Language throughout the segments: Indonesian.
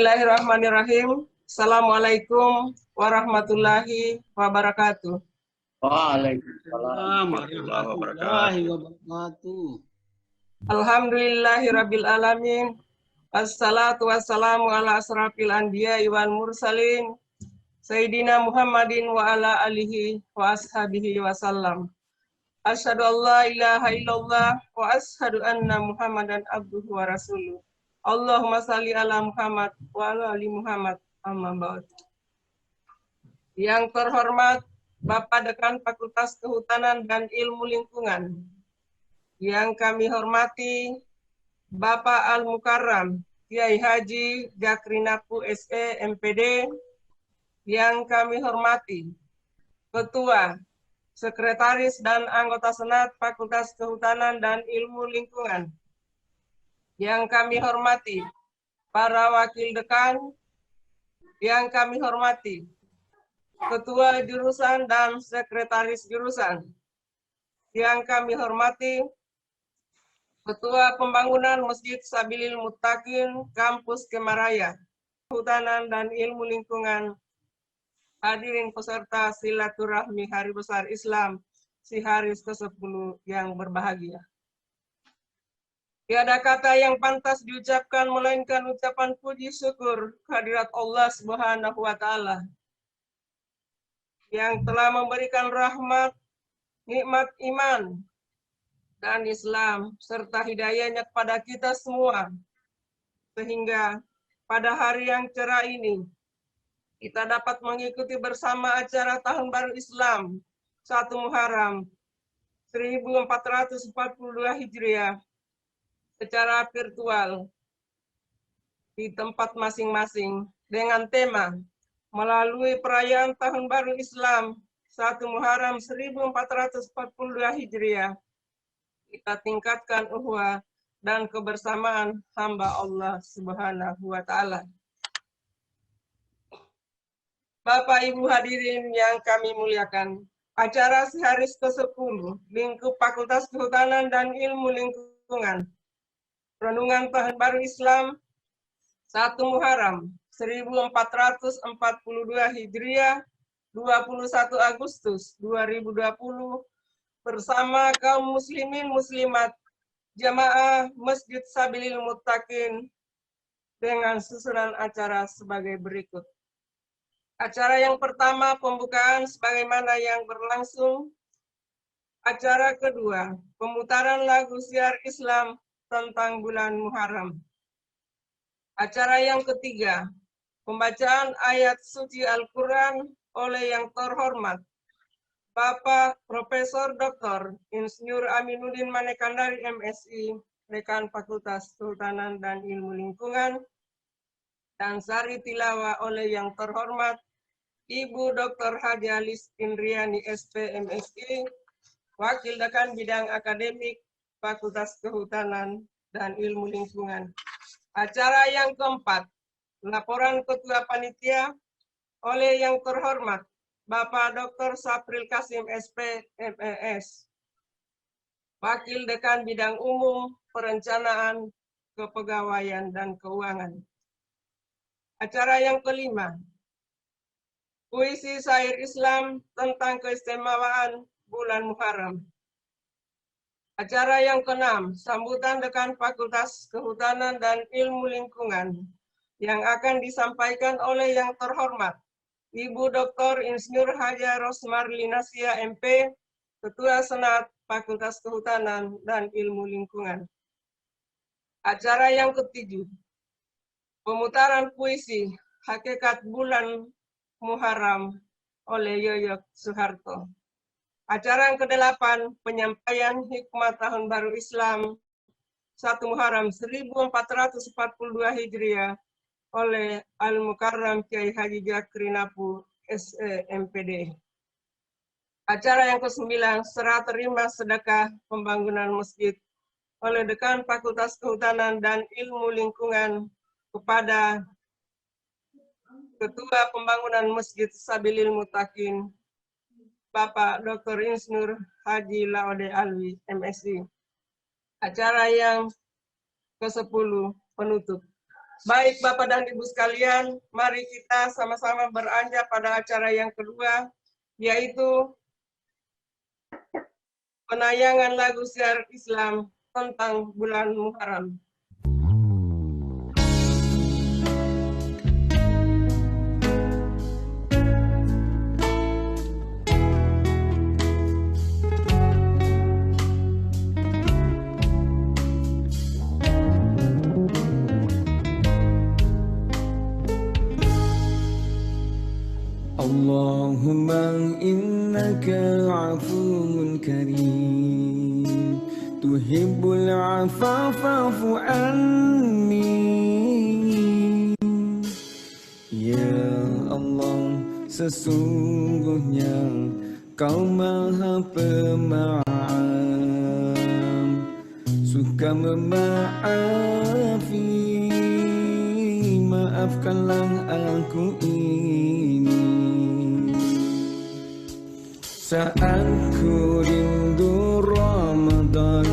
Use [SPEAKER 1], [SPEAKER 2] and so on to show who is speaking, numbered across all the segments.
[SPEAKER 1] Bismillahirrahmanirrahim. Assalamualaikum warahmatullahi wabarakatuh.
[SPEAKER 2] Waalaikumsalam warahmatullahi wabarakatuh.
[SPEAKER 1] Alhamdulillahirabbil alamin. Assalatu wassalamu ala asrafil anbiya'i wal mursalin. Sayyidina Muhammadin wa ala alihi wa ashabihi wasallam. Asyhadu an la ilaha illallah wa asyhadu anna Muhammadan abduhu wa rasuluh. Allahumma shalli ala Muhammad wa ala ali Muhammad. Amma ba'd. Yang terhormat Bapak Dekan Fakultas Kehutanan dan Ilmu Lingkungan. Yang kami hormati Bapak Al-Mukarram Kiai Haji Jakrinapu SE MPD. Yang kami hormati Ketua, Sekretaris dan anggota Senat Fakultas Kehutanan dan Ilmu Lingkungan. Yang kami hormati para wakil dekan, yang kami hormati ketua jurusan dan sekretaris jurusan, yang kami hormati ketua pembangunan Masjid Sabilil Muttaqin Kampus Kemaraya, Kehutanan dan Ilmu Lingkungan, hadirin peserta silaturahmi Hari Besar Islam Siharis ke-10 yang berbahagia. Tiada kata yang pantas diucapkan melainkan ucapan puji syukur kehadirat Allah Subhanahu wa Ta'ala yang telah memberikan rahmat, nikmat iman dan Islam serta hidayahnya kepada kita semua, sehingga pada hari yang cerah ini kita dapat mengikuti bersama acara Tahun Baru Islam 1 Muharram 1442 Hijriah secara virtual di tempat masing-masing dengan tema melalui perayaan Tahun Baru Islam 1 Muharram 1442 Hijriah, kita tingkatkan ukhuwah dan kebersamaan hamba Allah Subhanahu wa Ta'ala. Bapak Ibu hadirin yang kami muliakan, acara Siharis ke-10 lingkup Fakultas Kehutanan dan Ilmu Lingkungan, Renungan Tahun Baru Islam 1 Muharram 1442 Hijriah 21 Agustus 2020 bersama kaum muslimin muslimat jamaah Masjid Sabilil Muttaqin dengan susunan acara sebagai berikut. Acara yang pertama pembukaan sebagaimana yang berlangsung. Acara kedua pemutaran lagu syiar Islam tentang bulan Muharram. Acara yang ketiga, pembacaan ayat suci Al-Quran oleh yang terhormat Bapak Profesor Dr. Insinyur Aminuddin Manekandari MSI, Dekan Fakultas Kehutanan dan Ilmu Lingkungan, dan sari tilawah oleh yang terhormat Ibu Dr. Haji Alis Indriani SP MSI, Wakil Dekan Bidang Akademik Fakultas Kehutanan dan Ilmu Lingkungan. Acara yang keempat, laporan Ketua Panitia oleh yang terhormat Bapak Dr. Sapril Kasim SP MES, Wakil Dekan Bidang Umum, Perencanaan, Kepegawaian, dan Keuangan. Acara yang kelima, puisi syair Islam tentang keistimewaan bulan Muharram. Acara yang keenam, sambutan Dekan Fakultas Kehutanan dan Ilmu Lingkungan yang akan disampaikan oleh yang terhormat Ibu Dr. Insinyur Haja Rosmarli Nasia MP, Ketua Senat Fakultas Kehutanan dan Ilmu Lingkungan. Acara yang ketujuh, pemutaran puisi Hakikat Bulan Muharram oleh Yoyok Soeharto. Acara yang ke-8, penyampaian hikmah Tahun Baru Islam 1 Muharram 1442 Hijriah oleh Al-Mukarram Kiai Haji Jakrinapu SE MPD. Acara yang ke-9, serah terima sedekah pembangunan masjid oleh Dekan Fakultas Kehutanan dan Ilmu Lingkungan kepada Ketua Pembangunan Masjid Sabilil Muttaqin, Bapak Dr. Insinyur Haji Laode Alwi, MSI. Acara yang ke-10, penutup. Baik Bapak dan Ibu sekalian, mari kita sama-sama beranjak pada acara yang kedua, yaitu penayangan lagu syiar Islam tentang bulan Muharram.
[SPEAKER 3] Allahumma innaka afuwun karim tuhibbul afwa fa'fu anni. Ya Allah, sesungguhnya Kau Maha Pemaaf, suka memaafi. Maafkanlah aku ini saat ku rindu Ramadan,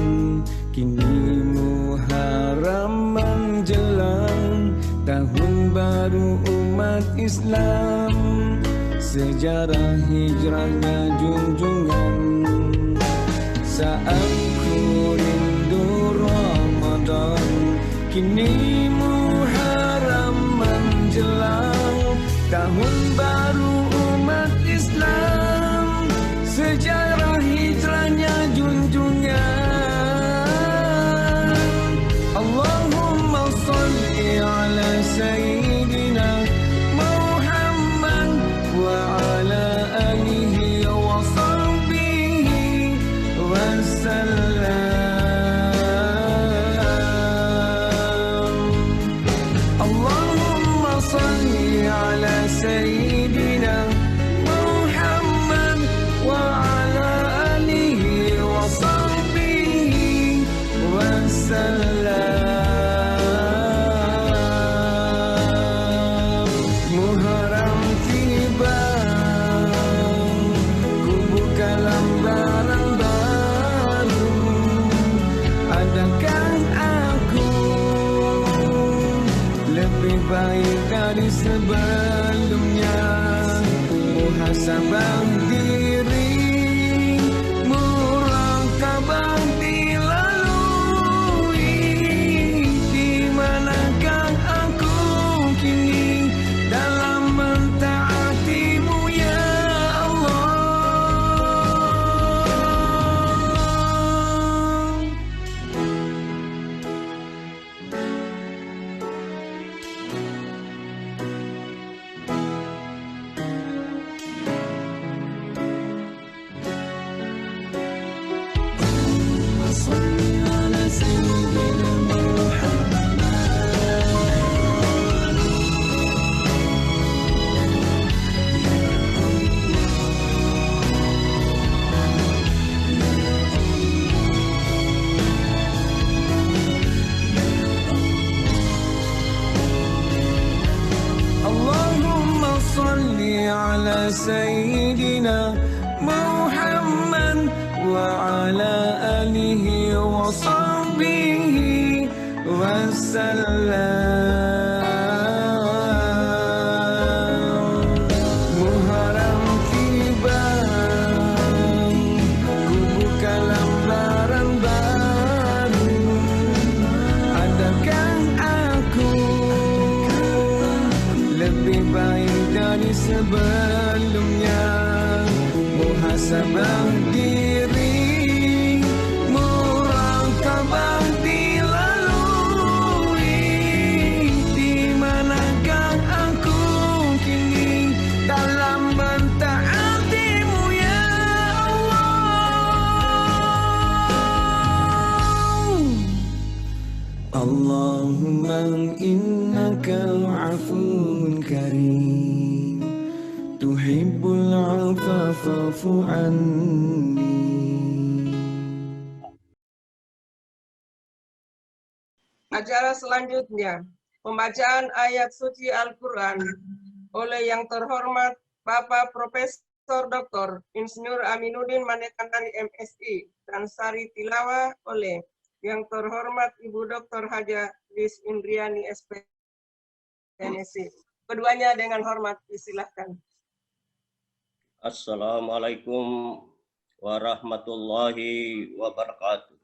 [SPEAKER 3] kini Muharram menjelang, tahun baru umat Islam, sejarah hijrahnya junjungan. Saat ku rindu Ramadan, kini Muharram menjelang, tahun baru umat Islam, sejarah hijrahnya junjungan. Allahumma salli ala Sayyidina Muhammad wa ala alihi wa sahbihi wasallam. Allahumma salli ala Sayyidina Muhammad wa ala alihi wa sahbihi wasallam. Muharram tiba, ku buka lembaran baru. Adakah aku lebih baik dari sebelumnya? Muhasabah diri, muraqabah dilalui. Di manakah aku kini dalam mentaati-Mu ya Allah? Salli ala Sayyidina Muhammad. Allahumma salli ala Sayyidina Muhammad wa ala alihi wa sahbihi wasallam. Muharram tiba, ku buka lembaran baru. Adakah aku lebih baik dari sebelumnya? Muhasabah diri, muraqabah dilalui. Di manakah aku kini dalam mentaati-Mu ya Allah? Allahumma innaka afuwun karim tuhibbul afwa fa'fu anni.
[SPEAKER 1] Acara selanjutnya, pembacaan ayat suci Al-Quran oleh yang terhormat Bapak Profesor Dr. Insinyur Aminuddin Manekandari MSI dan sari tilawah oleh yang terhormat Ibu Dr. Haja Lis Indriani SP. Tennessee. Keduanya dengan hormat disilahkan.
[SPEAKER 2] Assalamualaikum warahmatullahi wabarakatuh.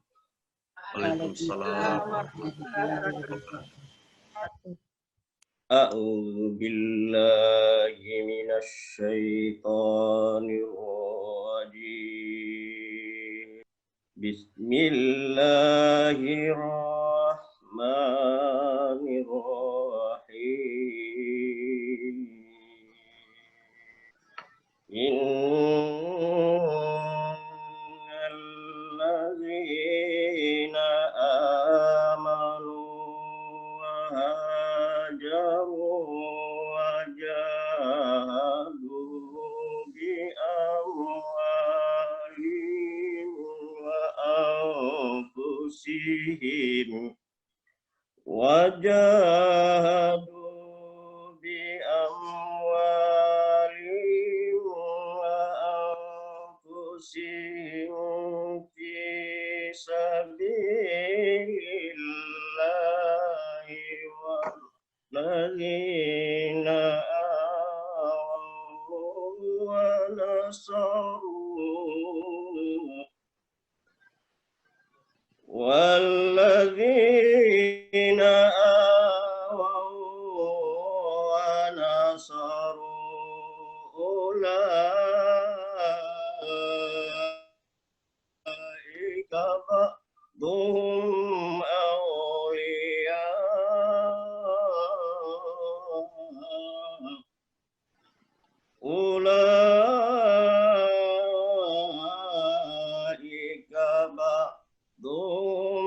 [SPEAKER 4] Waalaikumsalam.
[SPEAKER 2] A'udzu billahi minasy syaithanir rajim. Bismillahirrahmanirrahim. Innal ladzina amanu wa hajaru wa jahadu bi amwalihim wa anfusihim wa jahadu bi amwalihim wa anfusihim fi sabilillahi walladzina awaw wa nasaru والذين آووا ونصروا أولئك بعضهم أولياء أولئك بعضهم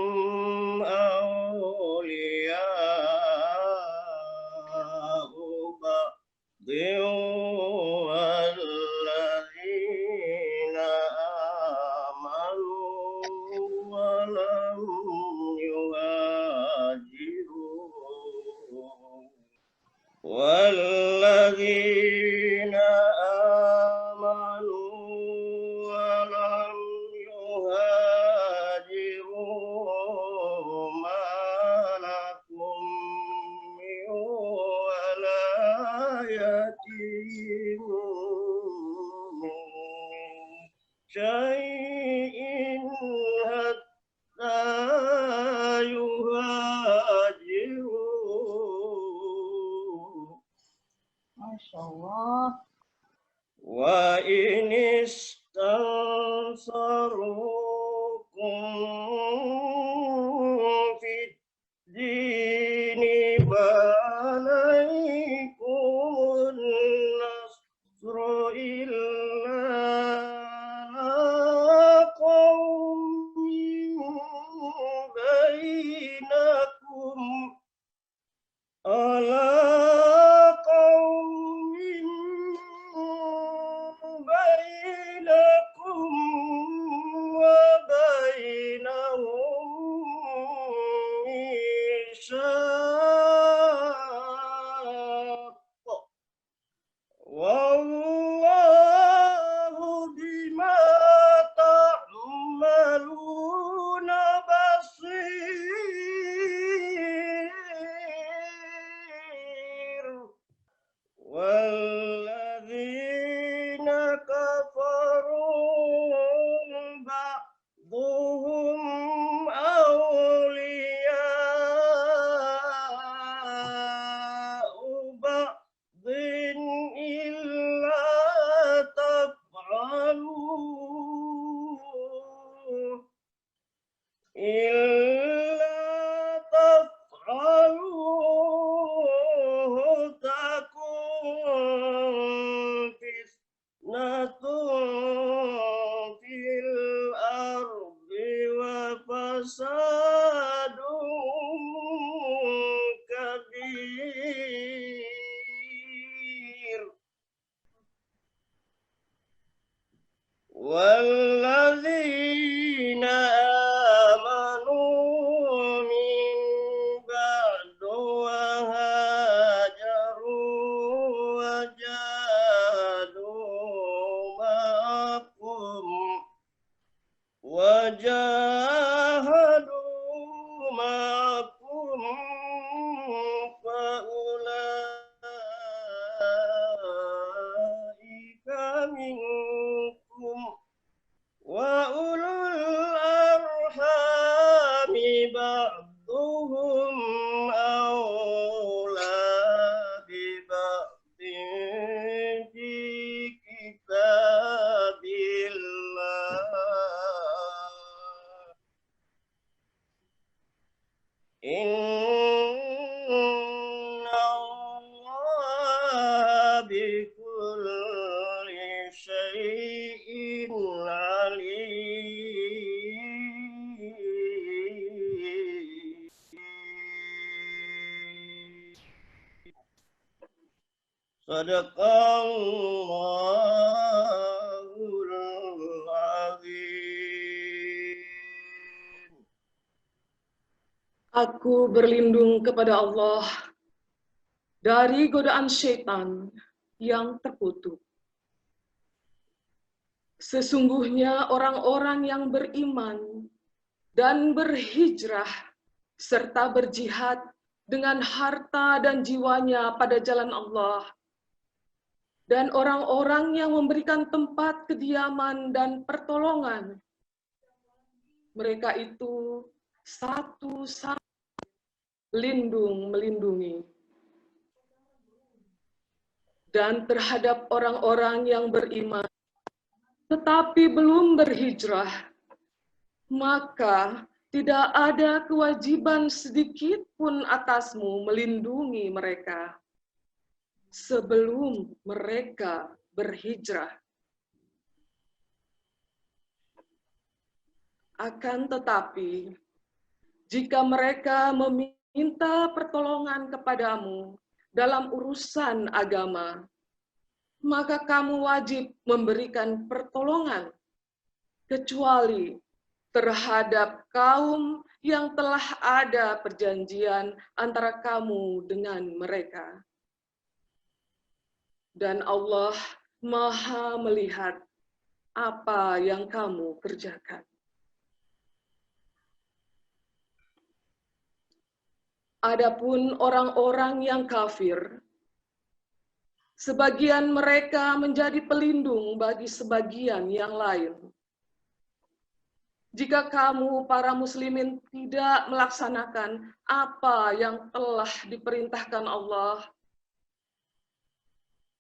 [SPEAKER 2] بعضهم أولى ببعض في كتاب الله إن الله بكل شيء عليم. صدق الله العظيم.
[SPEAKER 4] Aku berlindung kepada Allah dari godaan syaitan yang terkutuk. Sesungguhnya orang-orang yang beriman dan berhijrah serta berjihad dengan harta dan jiwanya pada jalan Allah, dan orang-orang yang memberikan tempat kediaman dan pertolongan, mereka itu satu sama lindung melindungi. Dan terhadap orang-orang yang beriman tetapi belum berhijrah, maka tidak ada kewajiban sedikit pun atasmu melindungi mereka sebelum mereka berhijrah. Akan tetapi, jika mereka meminta pertolongan kepadamu dalam urusan agama, maka kamu wajib memberikan pertolongan, kecuali terhadap kaum yang telah ada perjanjian antara kamu dengan mereka. Dan Allah Maha melihat apa yang kamu kerjakan. Adapun orang-orang yang kafir, sebagian mereka menjadi pelindung bagi sebagian yang lain. Jika kamu, para muslimin, tidak melaksanakan apa yang telah diperintahkan Allah,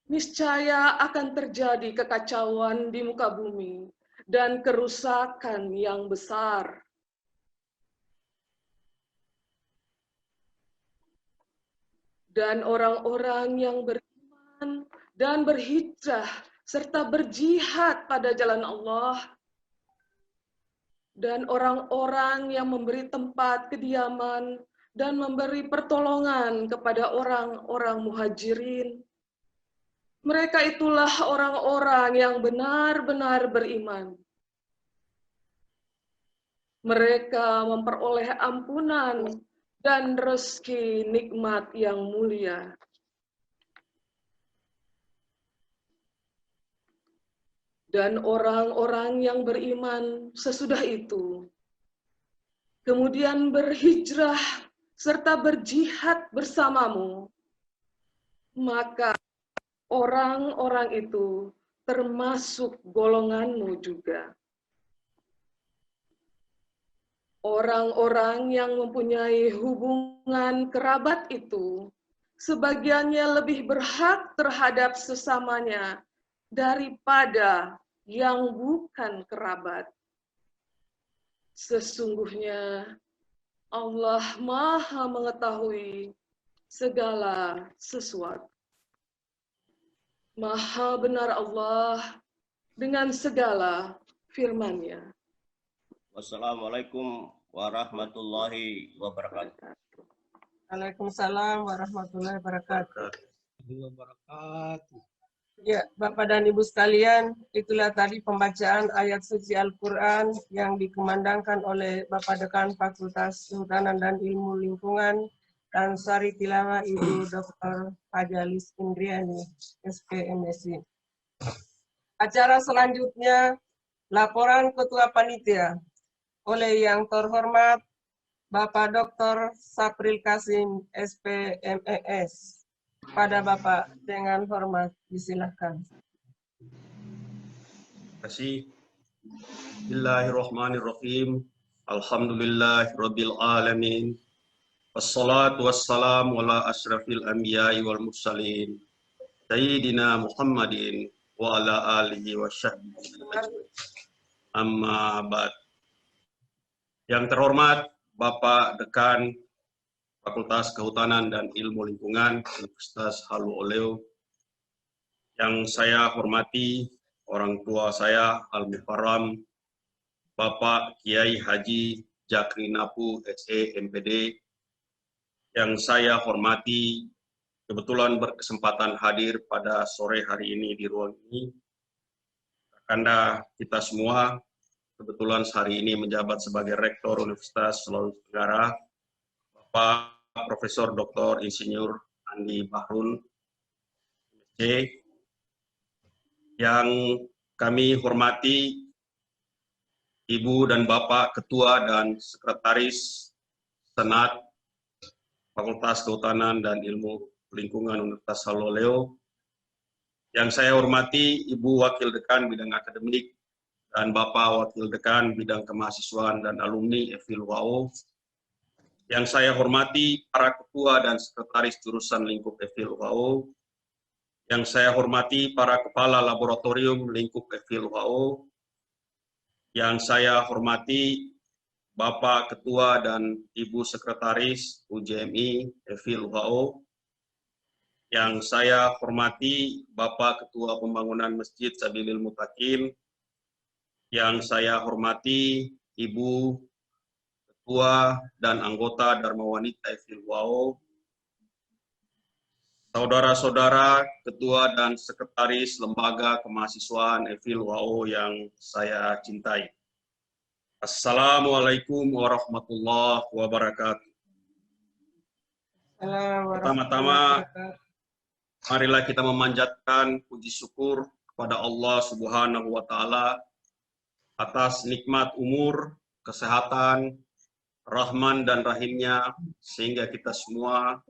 [SPEAKER 4] niscaya akan terjadi kekacauan di muka bumi dan kerusakan yang besar. Dan orang-orang yang beriman dan berhijrah serta berjihad pada jalan Allah, dan orang-orang yang memberi tempat kediaman dan memberi pertolongan kepada orang-orang muhajirin, mereka itulah orang-orang yang benar-benar beriman. Mereka memperoleh ampunan dan rezeki nikmat yang mulia. Dan orang-orang yang beriman sesudah itu kemudian berhijrah serta berjihad bersamamu, maka orang-orang itu termasuk golonganmu juga. Orang-orang yang mempunyai hubungan kerabat itu, sebagiannya lebih berhak terhadap sesamanya daripada yang bukan kerabat. Sesungguhnya Allah Maha mengetahui segala sesuatu. Maha benar Allah dengan segala firman-Nya.
[SPEAKER 2] Wassalamualaikum warahmatullahi wabarakatuh.
[SPEAKER 1] Waalaikumsalam warahmatullahi wabarakatuh. Ya, Bapak dan Ibu sekalian, itulah tadi pembacaan ayat suci Al-Quran yang dikumandangkan oleh Bapak Dekan Fakultas Kehutanan dan Ilmu Lingkungan dan Sari Tilawah Ibu Dr. Fajalis Indriani, SPMSI. Acara selanjutnya, laporan Ketua Panitia oleh yang terhormat Bapak Dr. Sapril Kasim, SPMES. Pada Bapak dengan hormat, disilahkan.
[SPEAKER 5] Terima kasih. Bismillahirrahmanirrahim.
[SPEAKER 2] Alhamdulillahirabbil alamin. Wassalatu wassalamu ala asyrafil anbiya'i wal mursalin. Sayyidina Muhammadin wa ala alihi wa sahbihi. Amma ba'd. Yang terhormat Bapak Dekan Fakultas Kehutanan dan Ilmu Lingkungan Universitas Halu Oleo, yang saya hormati orang tua saya Al-Mukarram Bapak Kiai Haji Jakri Napu SE MPD, yang saya hormati kebetulan berkesempatan hadir pada sore hari ini di ruang ini. Kakanda kita semua kebetulan hari ini menjabat sebagai Rektor Universitas Sulawesi Tenggara, Bapak Profesor Dr. Insinyur Andi Bahrun, MSc, yang kami hormati Ibu dan Bapak Ketua dan Sekretaris Senat Fakultas Kehutanan dan Ilmu Lingkungan Universitas Halu Oleo, yang saya hormati Ibu Wakil Dekan Bidang Akademik dan Bapak Wakil Dekan Bidang Kemahasiswaan dan Alumni FIL-UAO, yang saya hormati para Ketua dan Sekretaris Jurusan Lingkup FIL-UAO, yang saya hormati para Kepala Laboratorium Lingkup FIL-UAO, yang saya hormati Bapak Ketua dan Ibu Sekretaris UJMI FIL-UAO, yang saya hormati Bapak Ketua Pembangunan Masjid Sabilil Muttaqin, yang saya hormati Ibu Ketua dan anggota Dharma Wanita FIL-UAO, saudara-saudara Ketua dan Sekretaris Lembaga Kemahasiswaan FIL-UAO yang saya cintai. Assalamualaikum warahmatullahi wabarakatuh. Pertama-tama, marilah kita memanjatkan puji syukur kepada Allah Subhanahu wa Ta'ala atas nikmat umur, kesehatan, rahman dan rahimnya, sehingga kita semua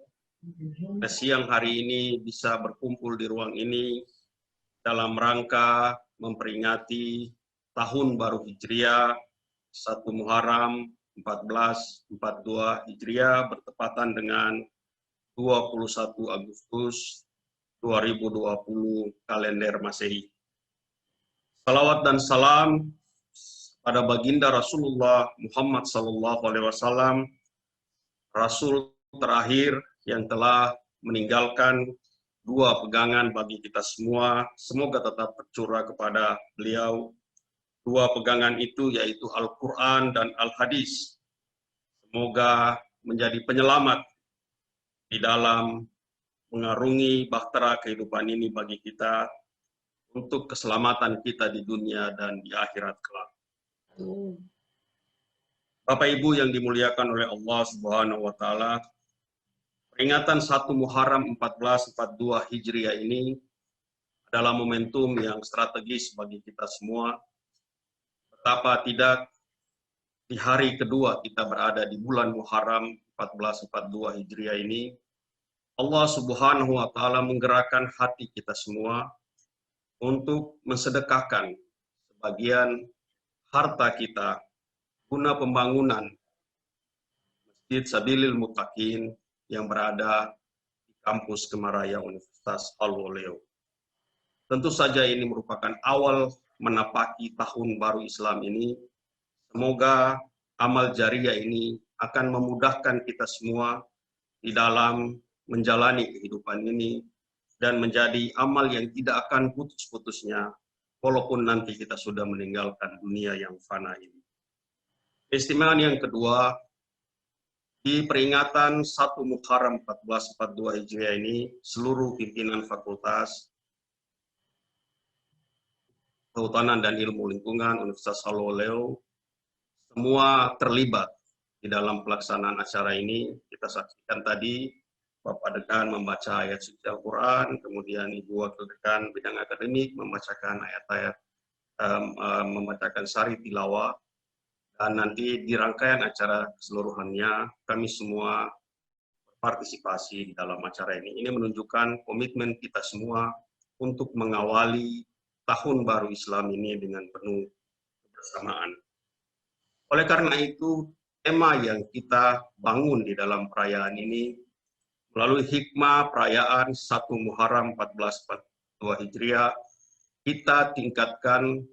[SPEAKER 2] siang hari ini bisa berkumpul di ruang ini dalam rangka memperingati Tahun Baru Hijriah 1 Muharram 1442 Hijriah bertepatan dengan 21 Agustus 2020 kalender Masehi. Salawat dan salam pada baginda Rasulullah Muhammad SAW, Rasul terakhir yang telah meninggalkan dua pegangan bagi kita semua. Semoga tetap tercurah kepada beliau. Dua pegangan itu yaitu Al-Quran dan Al-Hadis. Semoga menjadi penyelamat di dalam mengarungi bahtera kehidupan ini bagi kita, untuk keselamatan kita di dunia dan di akhirat kelak. Bapak Ibu yang dimuliakan oleh Allah Subhanahu wa Ta'ala, peringatan 1 Muharram 1442 Hijriah ini adalah momentum yang strategis bagi kita semua. Betapa tidak di hari kedua kita berada di bulan Muharram 1442 Hijriah ini, Allah Subhanahu wa Ta'ala menggerakkan hati kita semua untuk mensedekahkan sebagian harta kita guna pembangunan Masjid Sabilil Muttaqin yang berada di kampus Kemaraya Universitas Halu Oleo. Tentu saja ini merupakan awal menapaki tahun baru Islam ini. Semoga amal jariah ini akan memudahkan kita semua di dalam menjalani kehidupan ini dan menjadi amal yang tidak akan putus-putusnya walaupun nanti kita sudah meninggalkan dunia yang fana ini. Keistimewaan yang kedua, di peringatan 1 Muharram 1442 Hijriah ini, seluruh pimpinan Fakultas Kehutanan dan Ilmu Lingkungan Universitas Halu Oleo semua terlibat di dalam pelaksanaan acara ini. Kita saksikan tadi Bapak Dekan membaca ayat suci Al-Quran, kemudian Ibu Wakil Dekan Bidang Akademik membacakan ayat-ayat, membacakan sari tilawah, dan nanti di rangkaian acara keseluruhannya kami semua berpartisipasi di dalam acara ini. Ini menunjukkan komitmen kita semua untuk mengawali Tahun Baru Islam ini dengan penuh kebersamaan. Oleh karena itu, tema yang kita bangun di dalam perayaan ini melalui hikmah perayaan 1 Muharram 1442 Hijriah, kita tingkatkan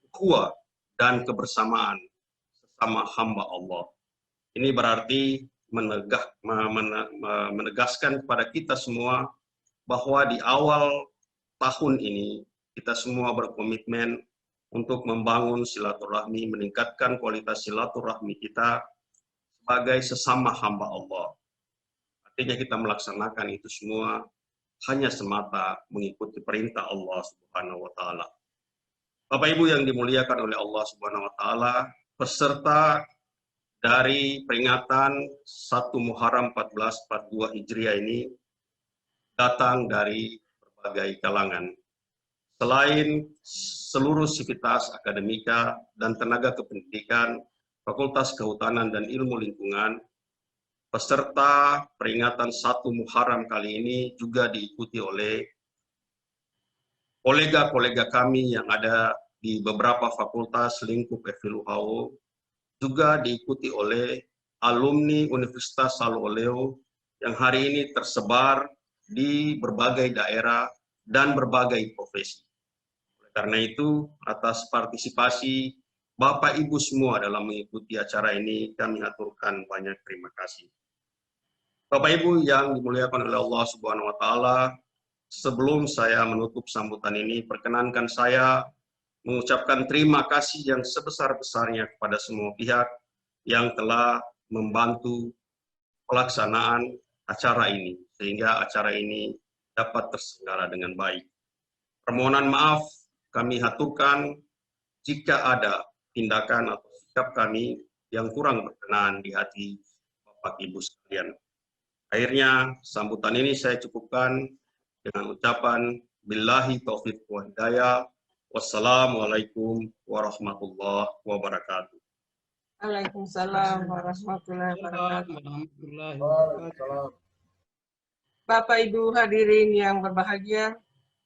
[SPEAKER 2] ukhuwah dan kebersamaan sesama hamba Allah. Ini berarti menegaskan kepada kita semua bahwa di awal tahun ini kita semua berkomitmen untuk membangun silaturahmi, meningkatkan kualitas silaturahmi kita sebagai sesama hamba Allah. Artinya kita melaksanakan itu semua hanya semata mengikuti perintah Allah Subhanahu wa taala. Bapak Ibu yang dimuliakan oleh Allah Subhanahu wa taala, peserta dari peringatan 1 Muharram 1442 Hijriah ini datang dari berbagai kalangan. Selain seluruh sivitas akademika dan tenaga kependidikan, Fakultas Kehutanan dan Ilmu Lingkungan, peserta peringatan 1 Muharram kali ini juga diikuti oleh kolega-kolega kami yang ada di beberapa fakultas lingkup FILUHAO, juga diikuti oleh alumni Universitas Saloleo yang hari ini tersebar di berbagai daerah dan berbagai profesi. Oleh karena itu, atas partisipasi Bapak Ibu semua dalam mengikuti acara ini, kami aturkan banyak terima kasih. Bapak Ibu yang dimuliakan oleh Allah Subhanahu wa taala, sebelum saya menutup sambutan ini, perkenankan saya mengucapkan terima kasih yang sebesar-besarnya kepada semua pihak yang telah membantu pelaksanaan acara ini, sehingga acara ini dapat terselenggara dengan baik. Permohonan maaf kami haturkan jika ada tindakan atau sikap kami yang kurang berkenan di hati Bapak Ibu sekalian. Akhirnya sambutan ini saya cukupkan dengan ucapan billahi taufiq wa hidayah. Wassalamualaikum warahmatullahi wabarakatuh.
[SPEAKER 1] Waalaikumsalam warahmatullahi wabarakatuh. Bapak Ibu hadirin yang berbahagia,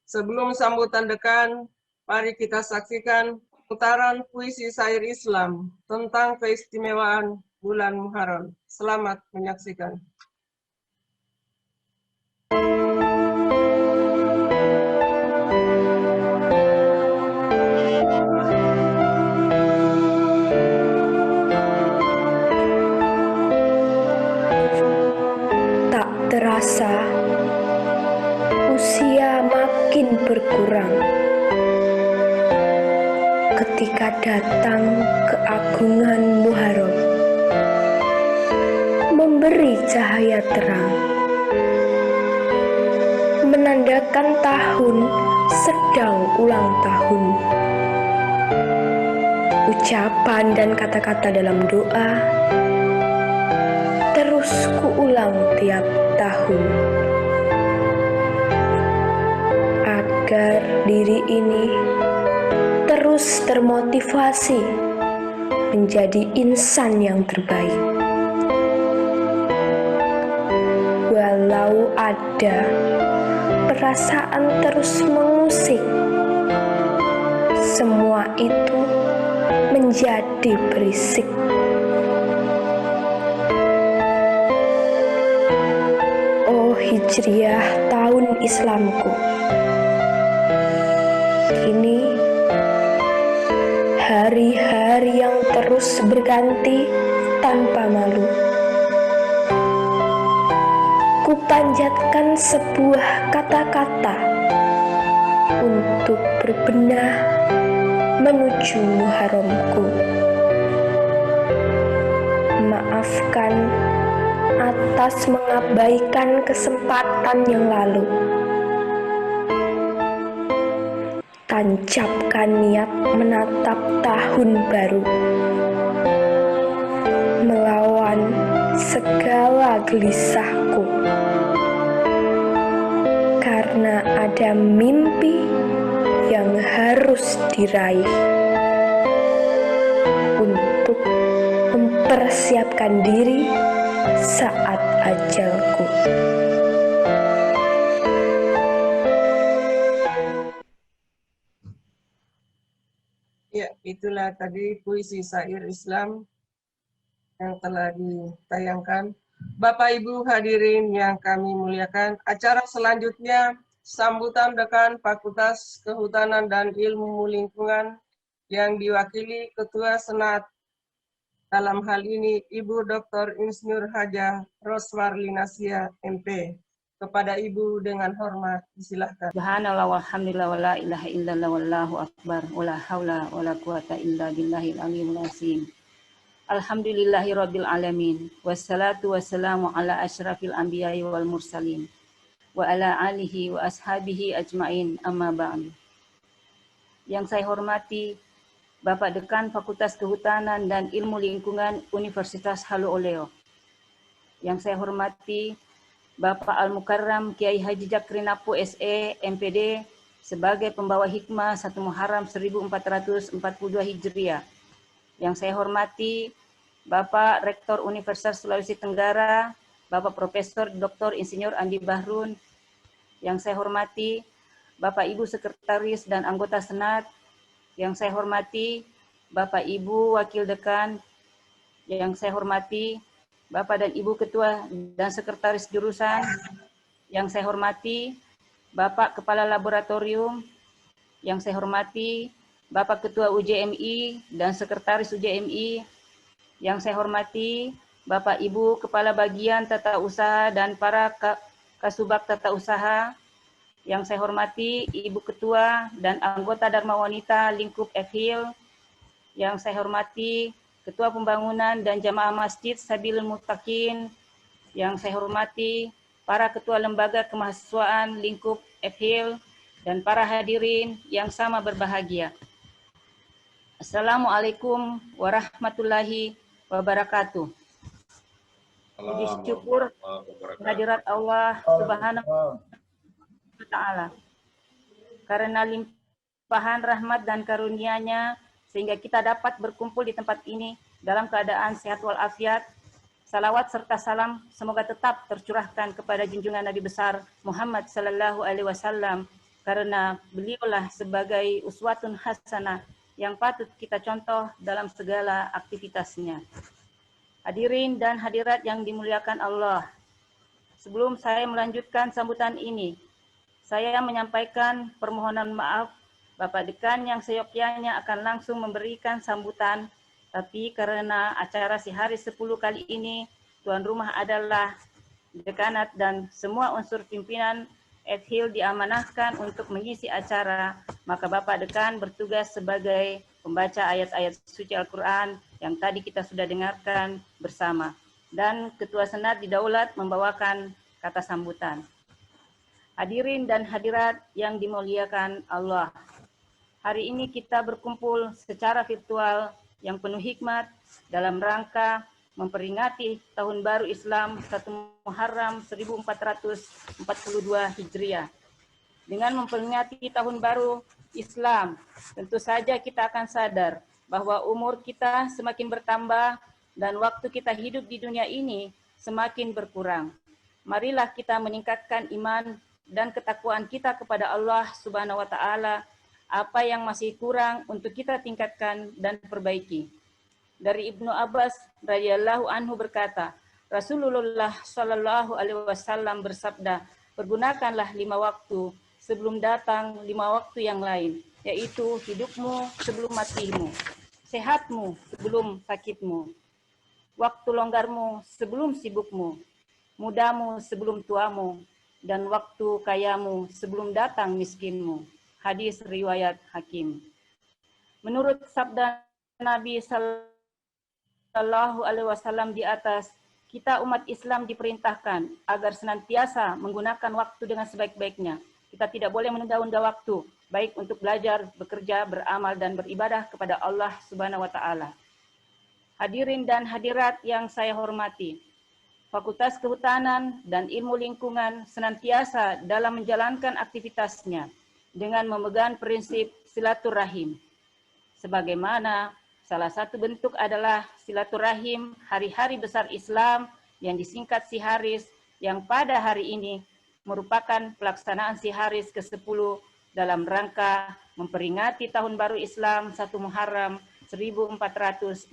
[SPEAKER 1] sebelum sambutan dekan, mari kita saksikan putaran puisi syair Islam tentang keistimewaan bulan Muharram. Selamat menyaksikan.
[SPEAKER 5] Tak terasa, usia makin berkurang ketika datang keagungan Muharram, memberi cahaya terang, menandakan tahun sedang ulang tahun. Ucapan dan kata-kata dalam doa terus kuulang tiap tahun, agar diri ini terus termotivasi menjadi insan yang terbaik. Walau ada perasaan terus mengusik, semua itu menjadi berisik. Oh Hijriah tahun Islamku, kini hari-hari yang terus berganti tanpa malu, kupanjatkan sebuah kata-kata untuk berbenah menuju Muharramku. Maafkan atas mengabaikan kesempatan yang lalu. Tancapkan niat menatap tahun baru, melawan segala gelisahku, karena ada mimpi yang harus diraih untuk mempersiapkan diri saat ajalku.
[SPEAKER 1] Ya, Itulah tadi puisi syair Islam yang telah ditayangkan. Bapak Ibu hadirin yang kami muliakan, acara selanjutnya sambutan dekan Fakultas Kehutanan dan Ilmu Lingkungan yang diwakili Ketua Senat dalam hal ini Ibu Dr. Insinyur Hajah Rosmarlinasia MP. Kepada Ibu dengan hormat, disilahkan.
[SPEAKER 6] Subhanallah walhamdulillah wala ilaha illallah wallahu akbar wala haula wala quwata illa billahil aliyil azim. Alhamdulillahi rabbil alamin wassalatu wassalamu ala asyrafil anbiya'i wal mursalin wa ala alihi wa ashabihi ajmain amma ba'du. Yang saya hormati Bapak Dekan Fakultas Kehutanan dan Ilmu Lingkungan Universitas Halu Oleo. Yang saya hormati Bapak Al-Mukarram Kiai Haji Jakrinapu SE MPD sebagai pembawa hikmah 1 Muharram 1442 Hijriah. Yang saya hormati Bapak Rektor Universitas Sulawesi Tenggara, Bapak Profesor Dr. Insinyur Andi Bahrun. Yang saya hormati Bapak Ibu Sekretaris dan anggota Senat. Yang saya hormati Bapak Ibu Wakil Dekan. Yang saya hormati Bapak dan Ibu Ketua dan Sekretaris Jurusan, yang saya hormati Bapak Kepala Laboratorium, yang saya hormati Bapak Ketua UJMI dan Sekretaris UJMI, yang saya hormati Bapak Ibu Kepala Bagian Tata Usaha dan para Kasubag Tata Usaha, yang saya hormati Ibu Ketua dan anggota Dharma Wanita Lingkup FHIL, yang saya hormati Ketua Pembangunan dan Jamaah Masjid Sabilul Muttaqin, yang saya hormati para Ketua Lembaga Kemahasiswaan Lingkup FHIL, dan para hadirin yang sama berbahagia. Assalamualaikum warahmatullahi wabarakatuh. Puji syukur kehadirat Allah Subhanahu wa Ta'ala. Karena limpahan rahmat dan karunia-Nya, sehingga kita dapat berkumpul di tempat ini dalam keadaan sehat walafiat. Salawat serta salam semoga tetap tercurahkan kepada junjungan Nabi besar Muhammad sallallahu alaihi wasallam, karena beliaulah sebagai uswatun hasanah yang patut kita contoh dalam segala aktivitasnya. Hadirin dan hadirat yang dimuliakan Allah, sebelum saya melanjutkan sambutan ini, saya menyampaikan permohonan maaf Bapak Dekan yang seyogyanya akan langsung memberikan sambutan, tapi karena acara sehari 10 kali ini, tuan rumah adalah dekanat dan semua unsur pimpinan FHIL diamanahkan untuk mengisi acara, maka Bapak Dekan bertugas sebagai pembaca ayat-ayat suci Al-Quran yang tadi kita sudah dengarkan bersama. Dan Ketua Senat didaulat membawakan kata sambutan. Hadirin dan hadirat yang dimuliakan Allah. Hari ini kita berkumpul secara virtual yang penuh hikmat dalam rangka memperingati Tahun Baru Islam 1 Muharram 1442 Hijriah. Dengan memperingati Tahun Baru Islam, tentu saja kita akan sadar bahwa umur kita semakin bertambah dan waktu kita hidup di dunia ini semakin berkurang. Marilah kita meningkatkan iman dan ketakwaan kita kepada Allah Subhanahu wa Ta'ala. Apa yang masih kurang untuk kita tingkatkan dan perbaiki. Dari Ibnu Abbas radhiyallahu anhu berkata, Rasulullah Shallallahu alaihi wasallam bersabda, pergunakanlah 5 waktu sebelum datang 5 waktu yang lain, yaitu hidupmu sebelum matimu, sehatmu sebelum sakitmu, waktu longgarmu sebelum sibukmu, mudamu sebelum tuamu, dan waktu kayamu sebelum datang miskinmu. Hadis riwayat Hakim. Menurut sabda Nabi Sallallahu Alaihi Wasallam di atas, kita umat Islam diperintahkan agar senantiasa menggunakan waktu dengan sebaik-baiknya. Kita tidak boleh menunda-nunda waktu, baik untuk belajar, bekerja, beramal, dan beribadah kepada Allah Subhanahu Wa Taala. Hadirin dan hadirat yang saya hormati, Fakultas Kehutanan dan Ilmu Lingkungan senantiasa dalam menjalankan aktivitasnya dengan memegang prinsip silaturahim. Sebagaimana salah satu bentuk adalah silaturahim hari-hari besar Islam yang disingkat Siharis, yang pada hari ini merupakan pelaksanaan Siharis ke-10 dalam rangka memperingati Tahun Baru Islam 1 Muharram 1442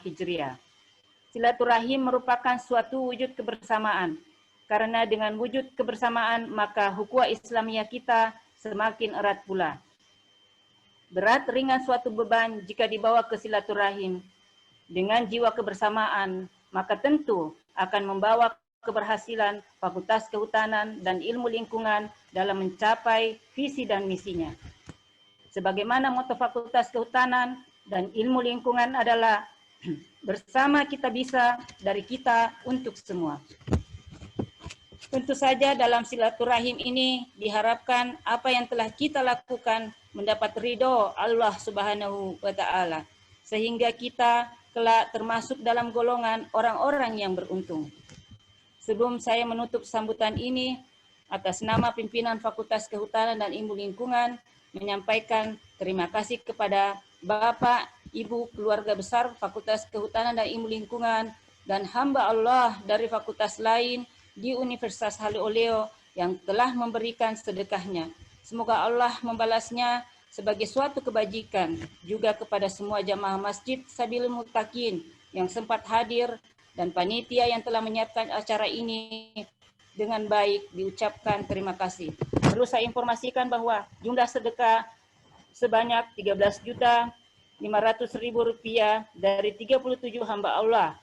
[SPEAKER 6] Hijriah. Silaturahim merupakan suatu wujud kebersamaan. Karena dengan wujud kebersamaan, maka ukhuwah Islamiyah kita semakin erat pula. Berat ringan suatu beban jika dibawa ke silaturahim. Dengan jiwa kebersamaan, maka tentu akan membawa keberhasilan Fakultas Kehutanan dan Ilmu Lingkungan dalam mencapai visi dan misinya. Sebagaimana moto Fakultas Kehutanan dan Ilmu Lingkungan adalah bersama kita bisa, dari kita untuk semua. Tentu saja dalam silaturahim ini diharapkan apa yang telah kita lakukan mendapat ridho Allah Subhanahu wa Ta'ala, sehingga kita kelak termasuk dalam golongan orang-orang yang beruntung. Sebelum saya menutup sambutan ini, atas nama pimpinan Fakultas Kehutanan dan Ilmu Lingkungan, menyampaikan terima kasih kepada Bapak, Ibu, keluarga besar Fakultas Kehutanan dan Ilmu Lingkungan, dan hamba Allah dari fakultas lain di Universitas Haluoleo yang telah memberikan sedekahnya. Semoga Allah membalasnya sebagai suatu kebajikan juga kepada semua jamaah Masjid Sabilul Muttaqin yang sempat hadir dan panitia yang telah menyiapkan acara ini dengan baik, diucapkan terima kasih. Perlu saya informasikan bahwa jumlah sedekah sebanyak Rp13.500.000 dari 37 hamba Allah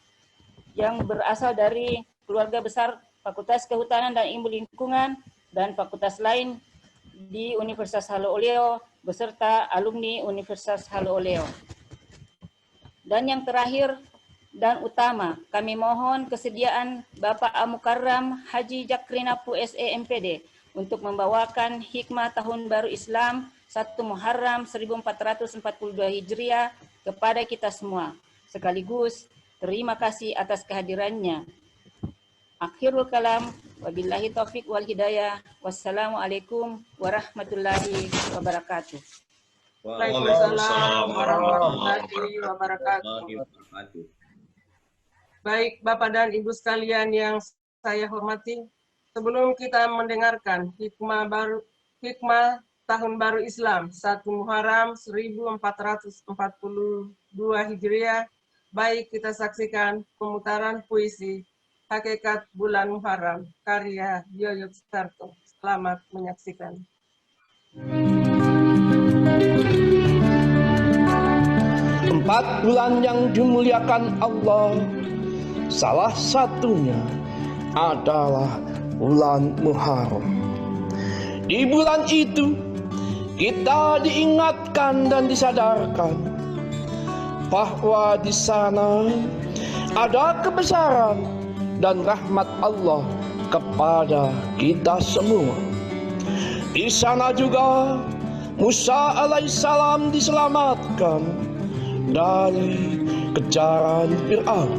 [SPEAKER 6] yang berasal dari keluarga besar Fakultas Kehutanan dan Ilmu Lingkungan dan fakultas lain di Universitas Haluoleo beserta alumni Universitas Haluoleo. Dan yang terakhir dan utama, kami mohon kesediaan Bapak Al-Mukarram Haji Jakrinapu SE MPD untuk membawakan hikmah Tahun Baru Islam 1 Muharram 1442 Hijriah kepada kita semua. Sekaligus terima kasih atas kehadirannya. Akhirul kalam, wabillahi taufik wal hidayah. Wassalamualaikum warahmatullahi wabarakatuh.
[SPEAKER 1] Waalaikumsalam warahmatullahi wabarakatuh. Baik, Bapak dan Ibu sekalian yang saya hormati, sebelum kita mendengarkan hikmah Tahun Baru Islam 1 Muharram 1442 Hijriah, baik kita saksikan pemutaran puisi Hakikat Bulan Muharram karya Yoyo Sutarto. Selamat menyaksikan.
[SPEAKER 7] 4 bulan yang dimuliakan Allah, salah satunya adalah bulan Muharram. Di bulan itu kita diingatkan dan disadarkan bahwa di sana ada kebesaran dan rahmat Allah kepada kita semua. Di sana juga Musa alaihissalam diselamatkan dari kejaran Fir'aun.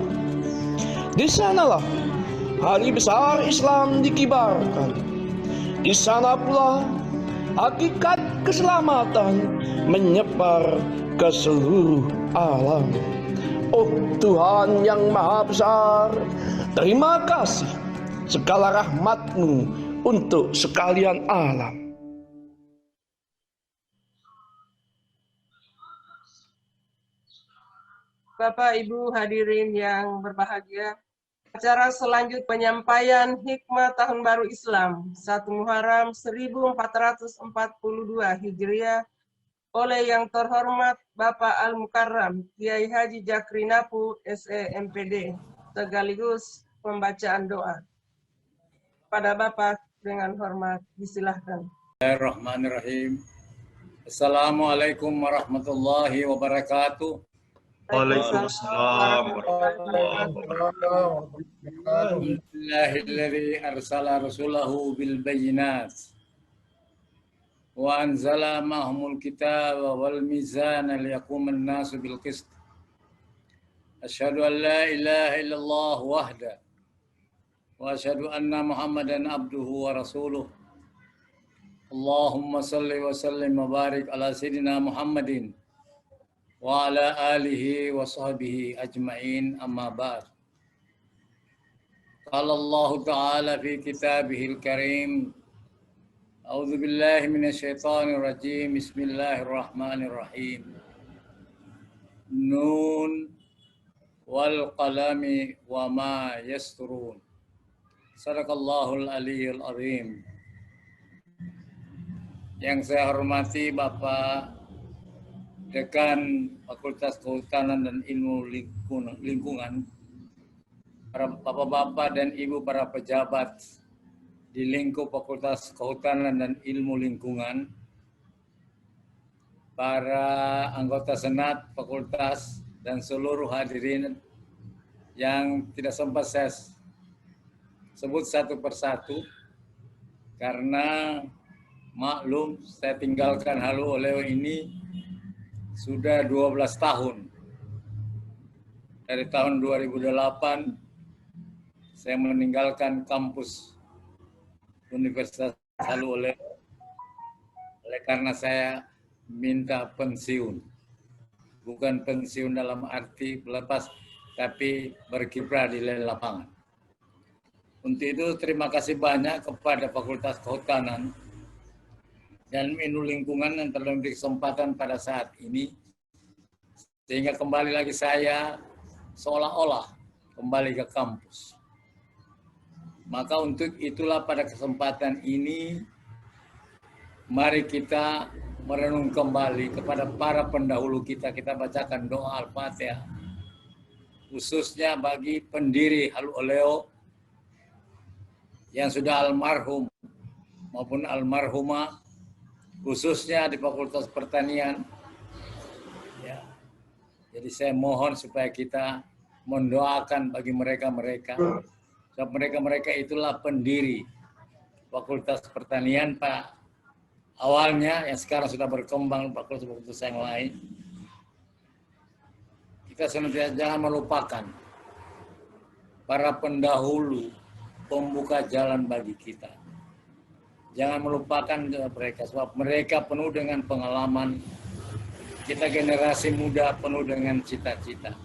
[SPEAKER 7] Di sanalah hari besar Islam dikibarkan. Di sana pula hakikat keselamatan menyebar ke seluruh alam. Oh Tuhan yang Maha Besar, terima kasih segala rahmat-Mu untuk sekalian alam.
[SPEAKER 1] Bapak, Ibu hadirin yang berbahagia, acara selanjut penyampaian hikmah Tahun Baru Islam 1 Muharram 1442 Hijriah oleh yang terhormat Bapak Al-Mukarram Kiai Haji Jakrinapu SE MPD, sekaligus pembacaan doa. Pada Bapak dengan hormat disilahkan.
[SPEAKER 8] Bismillahirrahmanirrahim. Assalamualaikum warahmatullahi wabarakatuh.
[SPEAKER 2] Waalaikumsalam warahmatullahi wabarakatuh.
[SPEAKER 8] Alhamdulillahilladzi arsala rasulahu bil bayyinat wa anzala ma'ahumul kitaba wal mizana liyaquman nasu bil qist. Asyhadu an la ilaha illallah wahda wa asyhadu anna Muhammadan abduhu wa rasuluh. Allahumma salli wa sallim wa barik ala sayyidina Muhammadin wa ala alihi wa sahbihi ajma'in, amma ba'd. Qala Allah Ta'ala fi kitabihil karim A'udzu billahi minasyaitonir rajim. Bismillahirrahmanirrahim. Nun wal qalami wa ma yasturun. Sadaqallahul aliyyul azim. Yang saya hormati Bapak Dekan Fakultas Kehutanan dan Ilmu Lingkungan, para bapak-bapak dan ibu para pejabat di lingkup Fakultas Kehutanan dan Ilmu Lingkungan, para anggota Senat Fakultas, dan seluruh hadirin yang tidak sempat saya sebut satu persatu karena maklum saya tinggalkan Halu Oleo ini sudah 12 tahun. Dari tahun 2008 saya meninggalkan kampus Universitas Halu Oleo oleh karena saya minta pensiun. Bukan pensiun dalam arti lepas, tapi berkiprah di lapangan. Untuk itu terima kasih banyak kepada Fakultas Kehutanan dan Ilmu Lingkungan yang telah memberi kesempatan pada saat ini, sehingga kembali lagi saya seolah-olah kembali ke kampus. Maka untuk itulah pada kesempatan ini, mari kita merenung kembali kepada para pendahulu kita. Kita bacakan doa Al-Fatihah, khususnya bagi pendiri Halu Oleo yang sudah almarhum maupun almarhumah, khususnya di Fakultas Pertanian. Ya. Jadi saya mohon supaya kita mendoakan bagi mereka-mereka. Sebab mereka-mereka itulah pendiri Fakultas Pertanian, Pak. Awalnya yang sekarang sudah berkembang fakultas-fakultas yang lain. Kita senantiasa jangan melupakan para pendahulu, pembuka jalan bagi kita. Jangan melupakan mereka, sebab mereka penuh dengan pengalaman. Kita generasi muda penuh dengan cita-cita.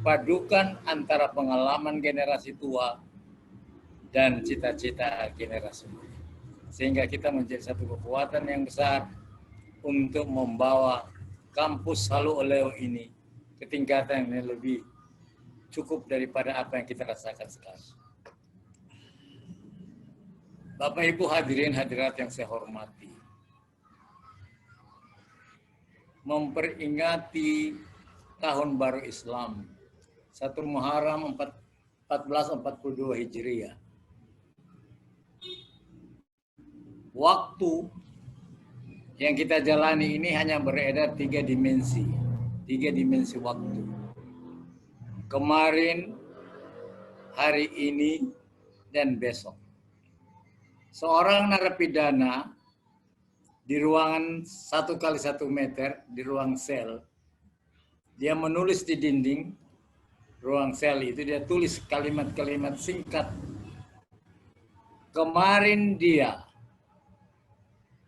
[SPEAKER 8] Padukan antara pengalaman generasi tua dan cita-cita generasi muda. Sehingga kita menjadi satu kekuatan yang besar untuk membawa kampus Halu Oleo ini ke tingkatan yang lebih cukup daripada apa yang kita rasakan sekarang. Bapak Ibu hadirin hadirat yang saya hormati, memperingati Tahun Baru Islam 1 Muharram 1442 Hijriah. Waktu yang kita jalani ini hanya beredar 3 dimensi waktu. Kemarin, hari ini, dan besok. Seorang narapidana di ruangan 1x1 meter, di ruang sel, dia menulis di dinding ruang sel itu, dia tulis kalimat-kalimat singkat. Kemarin dia,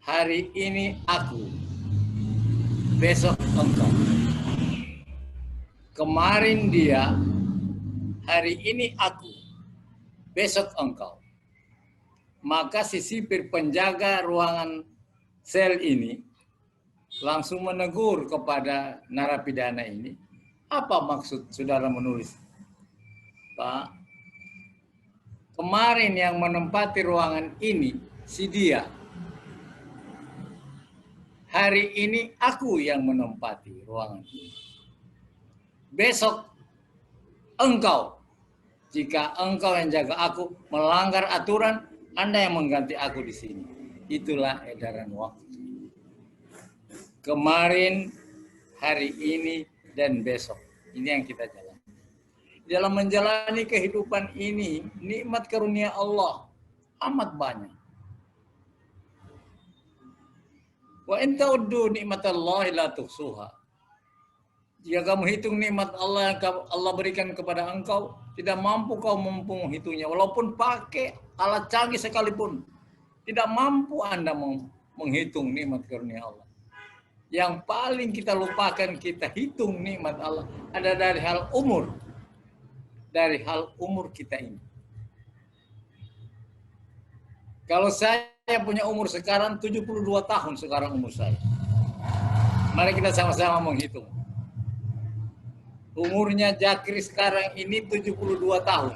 [SPEAKER 8] hari ini aku, besok engkau. Kemarin dia, hari ini aku, besok engkau. Maka si sipir penjaga ruangan sel ini langsung menegur kepada narapidana ini, apa maksud saudara menulis? Pak, kemarin yang menempati ruangan ini si dia. Hari ini aku yang menempati ruangan ini. Besok engkau. Jika engkau yang jaga aku melanggar aturan, Anda yang mengganti aku di sini. Itulah edaran waktu. Kemarin, hari ini, dan besok. Ini yang kita jalani. Dalam menjalani kehidupan ini, nikmat karunia Allah amat banyak. Wa in ta'uddu nikmatallahi la tuhsuha. Jika kamu hitung nikmat Allah yang Allah berikan kepada engkau, tidak mampu kau menghitungnya. Walaupun pakai alat canggih sekalipun, tidak mampu Anda menghitung nikmat karunia Allah. Yang paling kita lupakan, kita hitung nikmat Allah ada dari hal umur. Dari hal umur kita ini. Kalau saya punya umur sekarang 72 tahun sekarang umur saya. Mari kita sama-sama menghitung. Umurnya Zakri sekarang ini 72 tahun.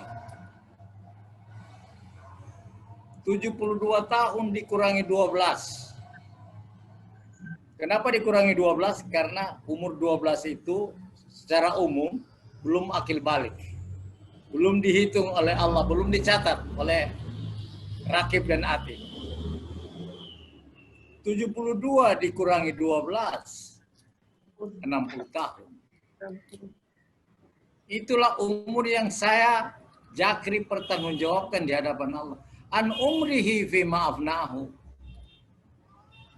[SPEAKER 8] 72 tahun dikurangi 12. Kenapa dikurangi 12? Karena umur 12 itu secara umum belum akil balik. Belum dihitung oleh Allah, belum dicatat oleh Rakib dan Atid. 72 dikurangi 12, 60 tahun. Itulah umur yang saya Zakri pertanggungjawabkan di hadapan Allah. An umrihi fi ma'afnahu.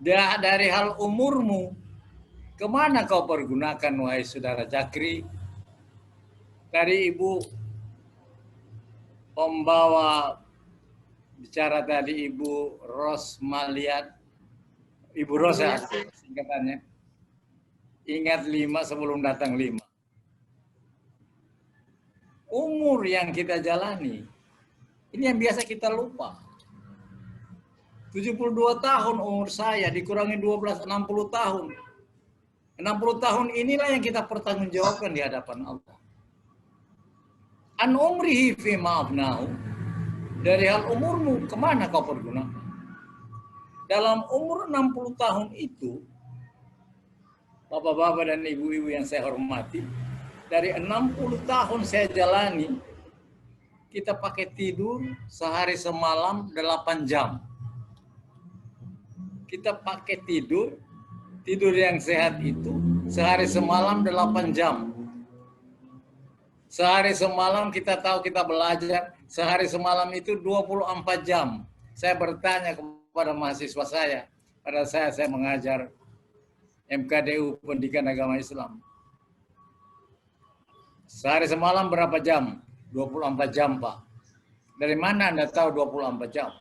[SPEAKER 8] Dari hal umurmu, kemana kau pergunakan wahai saudara Zakri? Tadi Ibu pembawa bicara tadi Ibu Rosmaliat, Ibu Rosa singkatannya. Ingat 5 sebelum datang 5. Umur yang kita jalani, ini yang biasa kita lupa. 72 tahun umur saya, dikurangi 12, 60 tahun. 60 tahun inilah yang kita pertanggungjawabkan di hadapan Allah. An umrihi fi ma'afnahu. Dari hal umurmu, kemana kau pergunakan? Dalam umur 60 tahun itu, Bapak-bapak dan ibu-ibu yang saya hormati, dari 60 tahun saya jalani, kita pakai tidur sehari semalam 8 jam. Kita pakai tidur yang sehat itu sehari semalam 8 jam. Sehari semalam kita tahu kita belajar, sehari semalam itu 24 jam. Saya bertanya kepada mahasiswa saya, pada saya mengajar MKDU Pendidikan Agama Islam. Sehari semalam berapa jam? 24 jam, Pak. Dari mana Anda tahu 24 jam?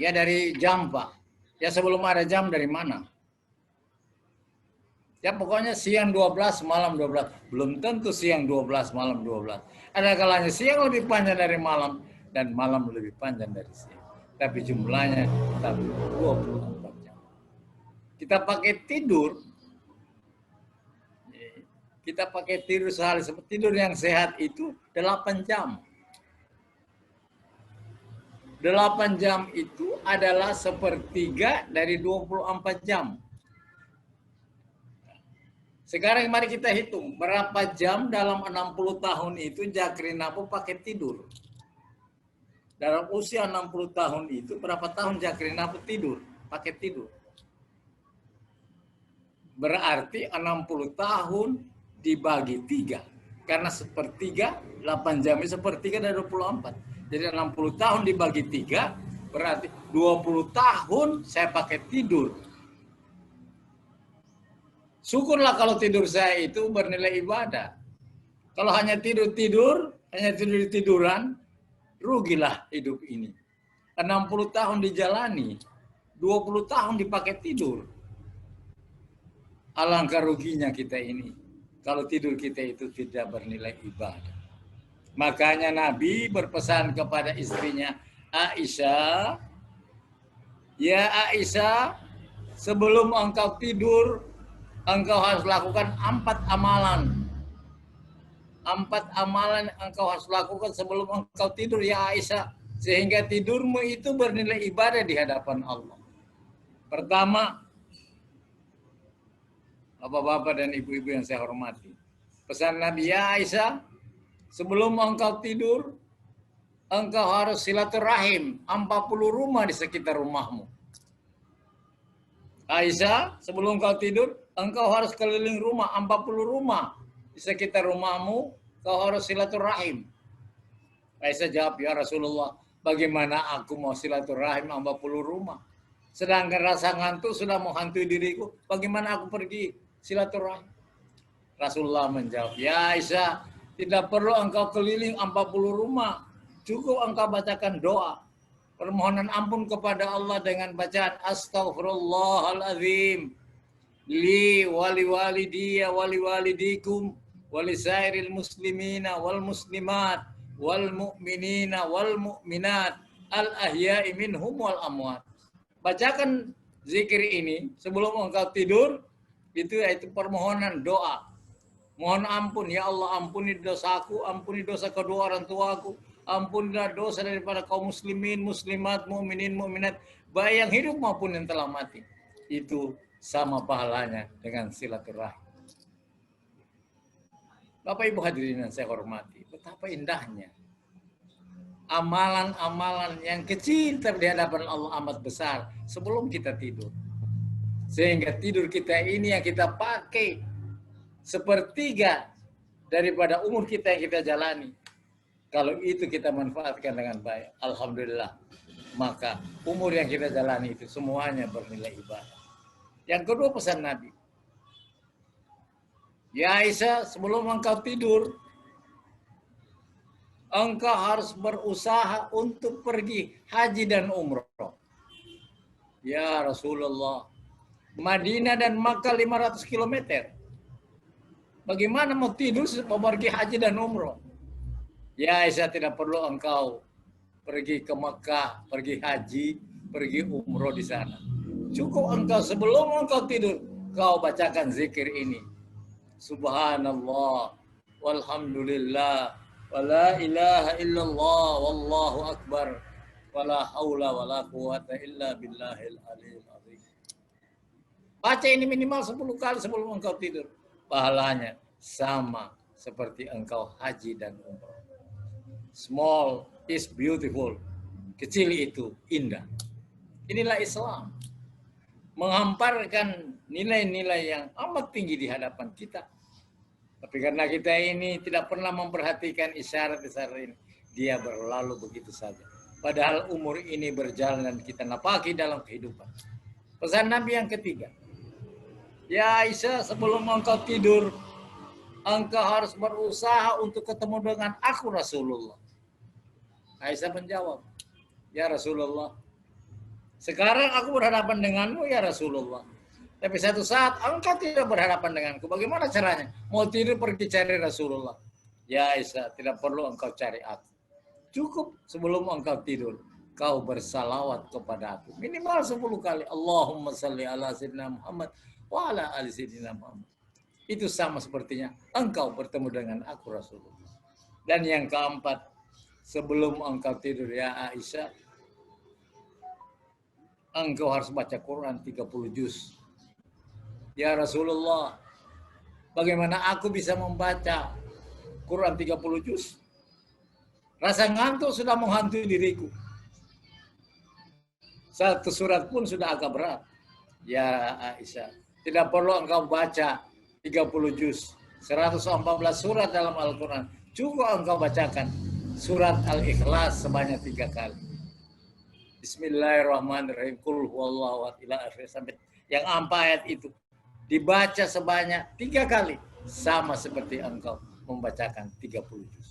[SPEAKER 8] Ya dari jam, Pak. Ya sebelum ada jam dari mana? Ya pokoknya siang 12, malam 12. Belum tentu siang 12, malam 12. Ada kalanya siang lebih panjang dari malam dan malam lebih panjang dari siang. Tapi jumlahnya tetap 24 jam. Kita pakai tidur. Kita pakai tidur sehari. Tidur yang sehat itu 8 jam. 8 jam itu adalah sepertiga dari 24 jam. Sekarang mari kita hitung berapa jam dalam 60 tahun itu Zakri Napo pakai tidur. Dalam usia 60 tahun itu berapa tahun Zakri Napo tidur, pakai tidur. Berarti 60 tahun dibagi 3. Karena sepertiga, 8 jam itu sepertiga dari 24. Jadi 60 tahun dibagi 3, berarti 20 tahun saya pakai tidur. Syukurlah kalau tidur saya itu bernilai ibadah. Kalau hanya tidur-tidur, hanya tidur-tiduran, rugilah hidup ini. 60 tahun dijalani, 20 tahun dipakai tidur. Alangkah ruginya kita ini. Kalau tidur kita itu tidak bernilai ibadah. Makanya Nabi berpesan kepada istrinya, Aisyah, ya Aisyah, sebelum engkau tidur, engkau harus lakukan 4 amalan. 4 amalan engkau harus lakukan sebelum engkau tidur ya Aisyah. Sehingga tidurmu itu bernilai ibadah di hadapan Allah. Pertama, bapak-bapak dan ibu-ibu yang saya hormati. Pesan Nabi ya Aisyah, sebelum engkau tidur, engkau harus silaturahim 40 rumah di sekitar rumahmu. Aisyah, sebelum engkau tidur, engkau harus keliling rumah, 40 rumah. Di sekitar rumahmu, kau harus silaturahim. Aisyah jawab, ya Rasulullah, bagaimana aku mau silaturahim 40 rumah? Sedangkan rasa ngantuk sudah menghantui diriku, bagaimana aku pergi silaturahim? Rasulullah menjawab, ya Aisyah, tidak perlu engkau keliling 40 rumah. Cukup engkau bacakan doa. Permohonan ampun kepada Allah dengan bacaan Astaghfirullahaladzim. Li wali walidiyya wali walidikum wali sairil muslimina wal muslimat wal mu'minina wal mu'minat al-ahya'i minhum wal amwat. Bacakan zikir ini sebelum engkau tidur, itu yaitu permohonan doa. Mohon ampun, ya Allah, ampuni dosaku, ampuni dosa kedua orang tuaku, ampunilah dosa daripada kaum muslimin, muslimat, mukminin, mukminat, baik yang hidup maupun yang telah mati. Itu sama pahalanya dengan silaturahim. Bapak Ibu hadirin yang saya hormati, betapa indahnya. Amalan-amalan yang kecil di hadapan Allah amat besar sebelum kita tidur. Sehingga tidur kita ini yang kita pakai sepertiga daripada umur kita yang kita jalani. Kalau itu kita manfaatkan dengan baik, alhamdulillah, maka umur yang kita jalani itu semuanya bernilai ibadah. Yang kedua pesan Nabi, ya Aisyah, sebelum engkau tidur, engkau harus berusaha untuk pergi haji dan umroh. Ya Rasulullah, Madinah dan Makkah 500 km. Bagaimana mau tidur mau pergi haji dan umroh? Ya Aisyah, tidak perlu engkau pergi ke Makkah, pergi haji, pergi umroh di sana. Cukup engkau sebelum engkau tidur, kau bacakan zikir ini. Subhanallah, walhamdulillah, wala ilaha illallah, wallahu akbar, wala haula wala quwata illa billahil aliyil azim. Baca ini minimal 10 kali sebelum engkau tidur. Pahalanya sama seperti engkau haji dan umrah. Small is beautiful. Kecil itu indah. Inilah Islam. Menghamparkan nilai-nilai yang amat tinggi di hadapan kita. Tapi karena kita ini tidak pernah memperhatikan isyarat-isyarat ini, dia berlalu begitu saja. Padahal umur ini berjalan dan kita napaki dalam kehidupan. Pesan Nabi yang ketiga, ya Aisyah, sebelum engkau tidur, engkau harus berusaha untuk ketemu dengan aku Rasulullah. Aisyah menjawab, ya Rasulullah, sekarang aku berhadapan denganmu ya Rasulullah. Tapi satu saat engkau tidak berhadapan denganku. Bagaimana caranya? Mau tidur pergi cari Rasulullah. Ya Aisyah, tidak perlu engkau cari aku. Cukup sebelum engkau tidur, kau bersalawat kepada aku. Minimal 10 kali. Allahumma salli ala sayyidina Muhammad wa ala ali sayyidina Muhammad. Itu sama sepertinya engkau bertemu dengan aku Rasulullah. Dan yang keempat, sebelum engkau tidur ya Aisyah, engkau harus baca Quran 30 juz. Ya Rasulullah, bagaimana aku bisa membaca Quran 30 juz? Rasa ngantuk sudah menghantui diriku. Satu surat pun sudah agak berat. Ya Aisyah, tidak perlu engkau baca 30 juz. 114 surat dalam Al-Quran. Cukup engkau bacakan surat Al-Ikhlas sebanyak 3 kali. Bismillahirrahmanirrahim. Qul huwallahu ahad ila akhir sampai yang 4 ayat itu dibaca sebanyak 3 kali, sama seperti engkau membacakan 30 juz.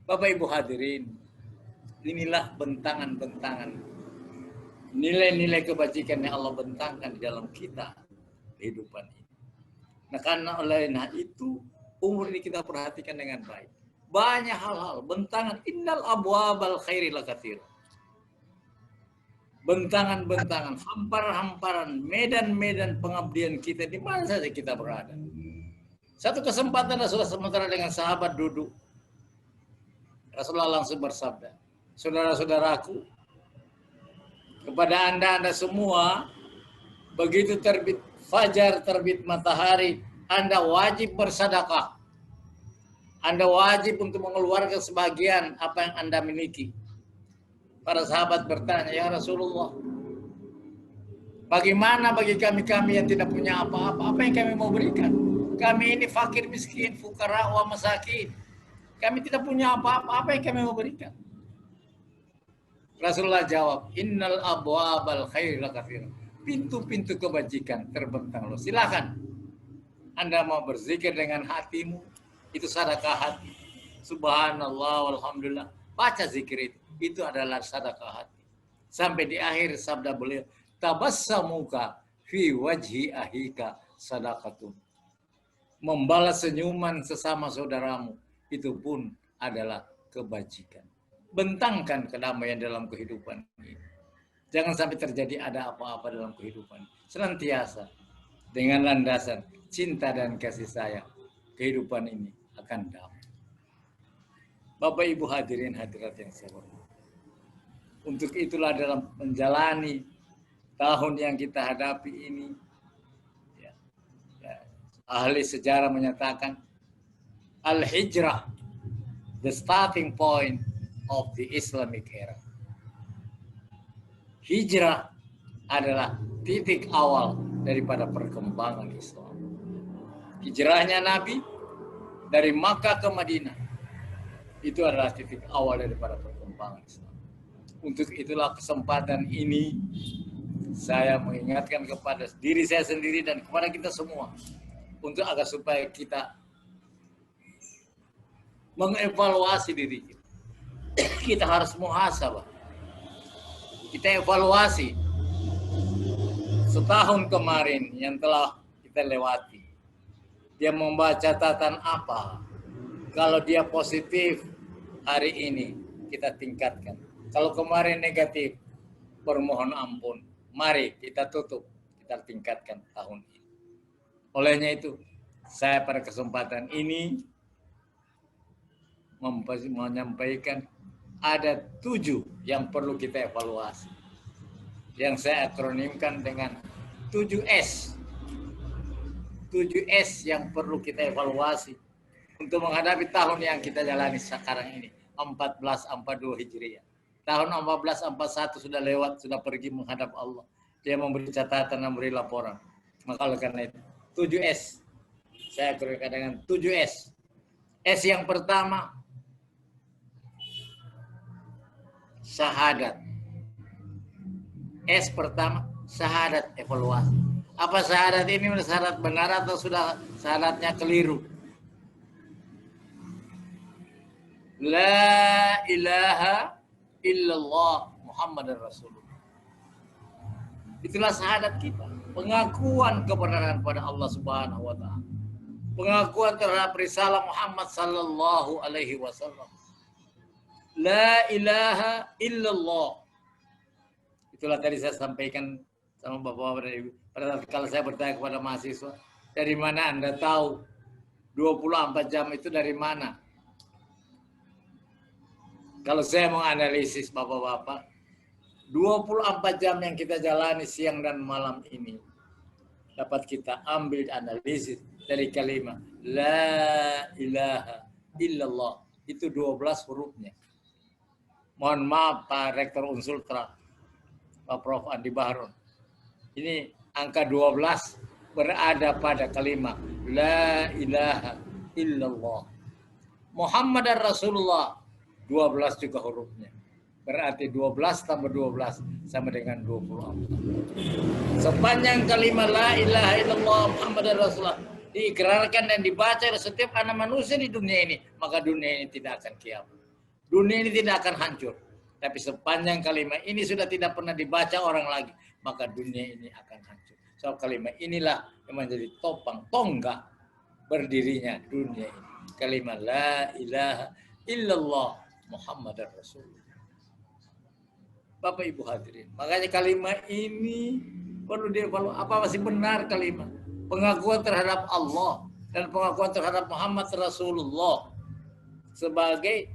[SPEAKER 8] Bapak Ibu hadirin, inilah bentangan-bentangan nilai-nilai kebajikan yang Allah bentangkan di dalam kita kehidupan ini. Nah, karena oleh itu umur ini kita perhatikan dengan baik. Banyak hal-hal bentangan, innal abwabal khairi lakatsir. Bentangan-bentangan, hamparan-hamparan, medan-medan pengabdian kita di mana saja kita berada. Satu kesempatan Rasulullah sementara dengan sahabat duduk. Rasulullah langsung bersabda, saudara-saudaraku, kepada anda semua, begitu terbit fajar, terbit matahari, Anda wajib bersedekah. Anda wajib untuk mengeluarkan sebagian apa yang Anda miliki. Para sahabat bertanya, ya Rasulullah, bagaimana bagi kami-kami yang tidak punya apa-apa? Apa yang kami mau berikan? Kami ini fakir miskin, fukara wa masakin. Kami tidak punya apa-apa. Apa yang kami mau berikan? Rasulullah jawab, innal abwabal khairi lakatsir. Pintu-pintu kebajikan terbentang loh. Silakan. Anda mau berzikir dengan hatimu, itu sedekah hati. Subhanallah walhamdulillah. Baca zikir itu. Itu adalah sedekah hati. Sampai di akhir sabda beliau, tabassamuka fi wajhi ahika sadaqatun. Membalas senyuman sesama saudaramu, itu pun adalah kebajikan. bentangkan kedamaian dalam kehidupan ini. Jangan sampai terjadi ada apa-apa dalam kehidupan. Senantiasa dengan landasan cinta dan kasih sayang, kehidupan ini akan damai. Bapak Ibu hadirin hadirat yang saya hormati. Untuk itulah dalam menjalani tahun yang kita hadapi ini, ahli sejarah menyatakan al-hijrah, the starting point of the Islamic era. Hijrah adalah titik awal daripada perkembangan Islam. Hijrahnya Nabi dari Makkah ke Madinah itu adalah titik awal daripada perkembangan Islam. Untuk itulah kesempatan ini saya mengingatkan kepada diri saya sendiri dan kepada kita semua untuk agar supaya kita mengevaluasi diri kita. Kita harus muhasabah. Kita evaluasi setahun kemarin yang telah kita lewati. Dia membaca catatan apa? Kalau dia positif hari ini kita tingkatkan. Kalau kemarin negatif, bermohon ampun. Mari kita tutup, kita tingkatkan tahun ini. Olehnya itu, saya pada kesempatan ini menyampaikan ada 7 yang perlu kita evaluasi. Yang saya akronimkan dengan 7S. 7S yang perlu kita evaluasi untuk menghadapi tahun yang kita jalani sekarang ini. 1442 Hijriah. Tahun 1441 sudah lewat, sudah pergi menghadap Allah. Dia memberi catatan, memberi laporan. Maka oleh karena itu, 7S. Saya akronimkan dengan 7S. S yang pertama, syahadat. S pertama, syahadat evaluasi. Apa syahadat ini syahadat benar atau sudah syahadatnya keliru? La ilaha illallah Muhammadar Rasulullah. Itulah syahadat kita. Pengakuan kebenaran pada Allah Subhanahu wa Ta'ala. Pengakuan terhadap risalah Muhammad sallallahu alaihi wasallam. La ilaha illallah. Itulah tadi saya sampaikan sama Bapak-bapak dan Ibu. Pada kalau saya bertanya kepada mahasiswa, dari mana Anda tahu 24 jam itu dari mana? Kalau saya mau analisis Bapak-bapak, 24 jam yang kita jalani siang dan malam ini dapat kita ambil analisis dari kalimat La ilaha illallah. Itu 12 hurufnya. Mohon maaf Pak Rektor Unsultra, Pak Prof. Andi Bahrun. Ini angka 12 berada pada kalimat La ilaha illallah. Muhammadar Rasulullah, 12 juga hurufnya. Berarti 12 tambah 12 sama dengan 24. Sepanjang kalimat La ilaha illallah Muhammadar Rasulullah diikrarkan dan dibaca oleh setiap anak manusia di dunia ini, maka dunia ini tidak akan kiamat. Dunia ini tidak akan hancur. Tapi sepanjang kalimat ini sudah tidak pernah dibaca orang lagi, maka dunia ini akan hancur. So kalimat inilah yang menjadi topang, tonggak berdirinya dunia ini. Kalimat La ilaha illallah Muhammadar Rasulullah. Bapak Ibu hadirin, makanya kalimat ini perlu dievaluasi. Apa masih benar kalimat? Pengakuan terhadap Allah dan pengakuan terhadap Muhammad Rasulullah sebagai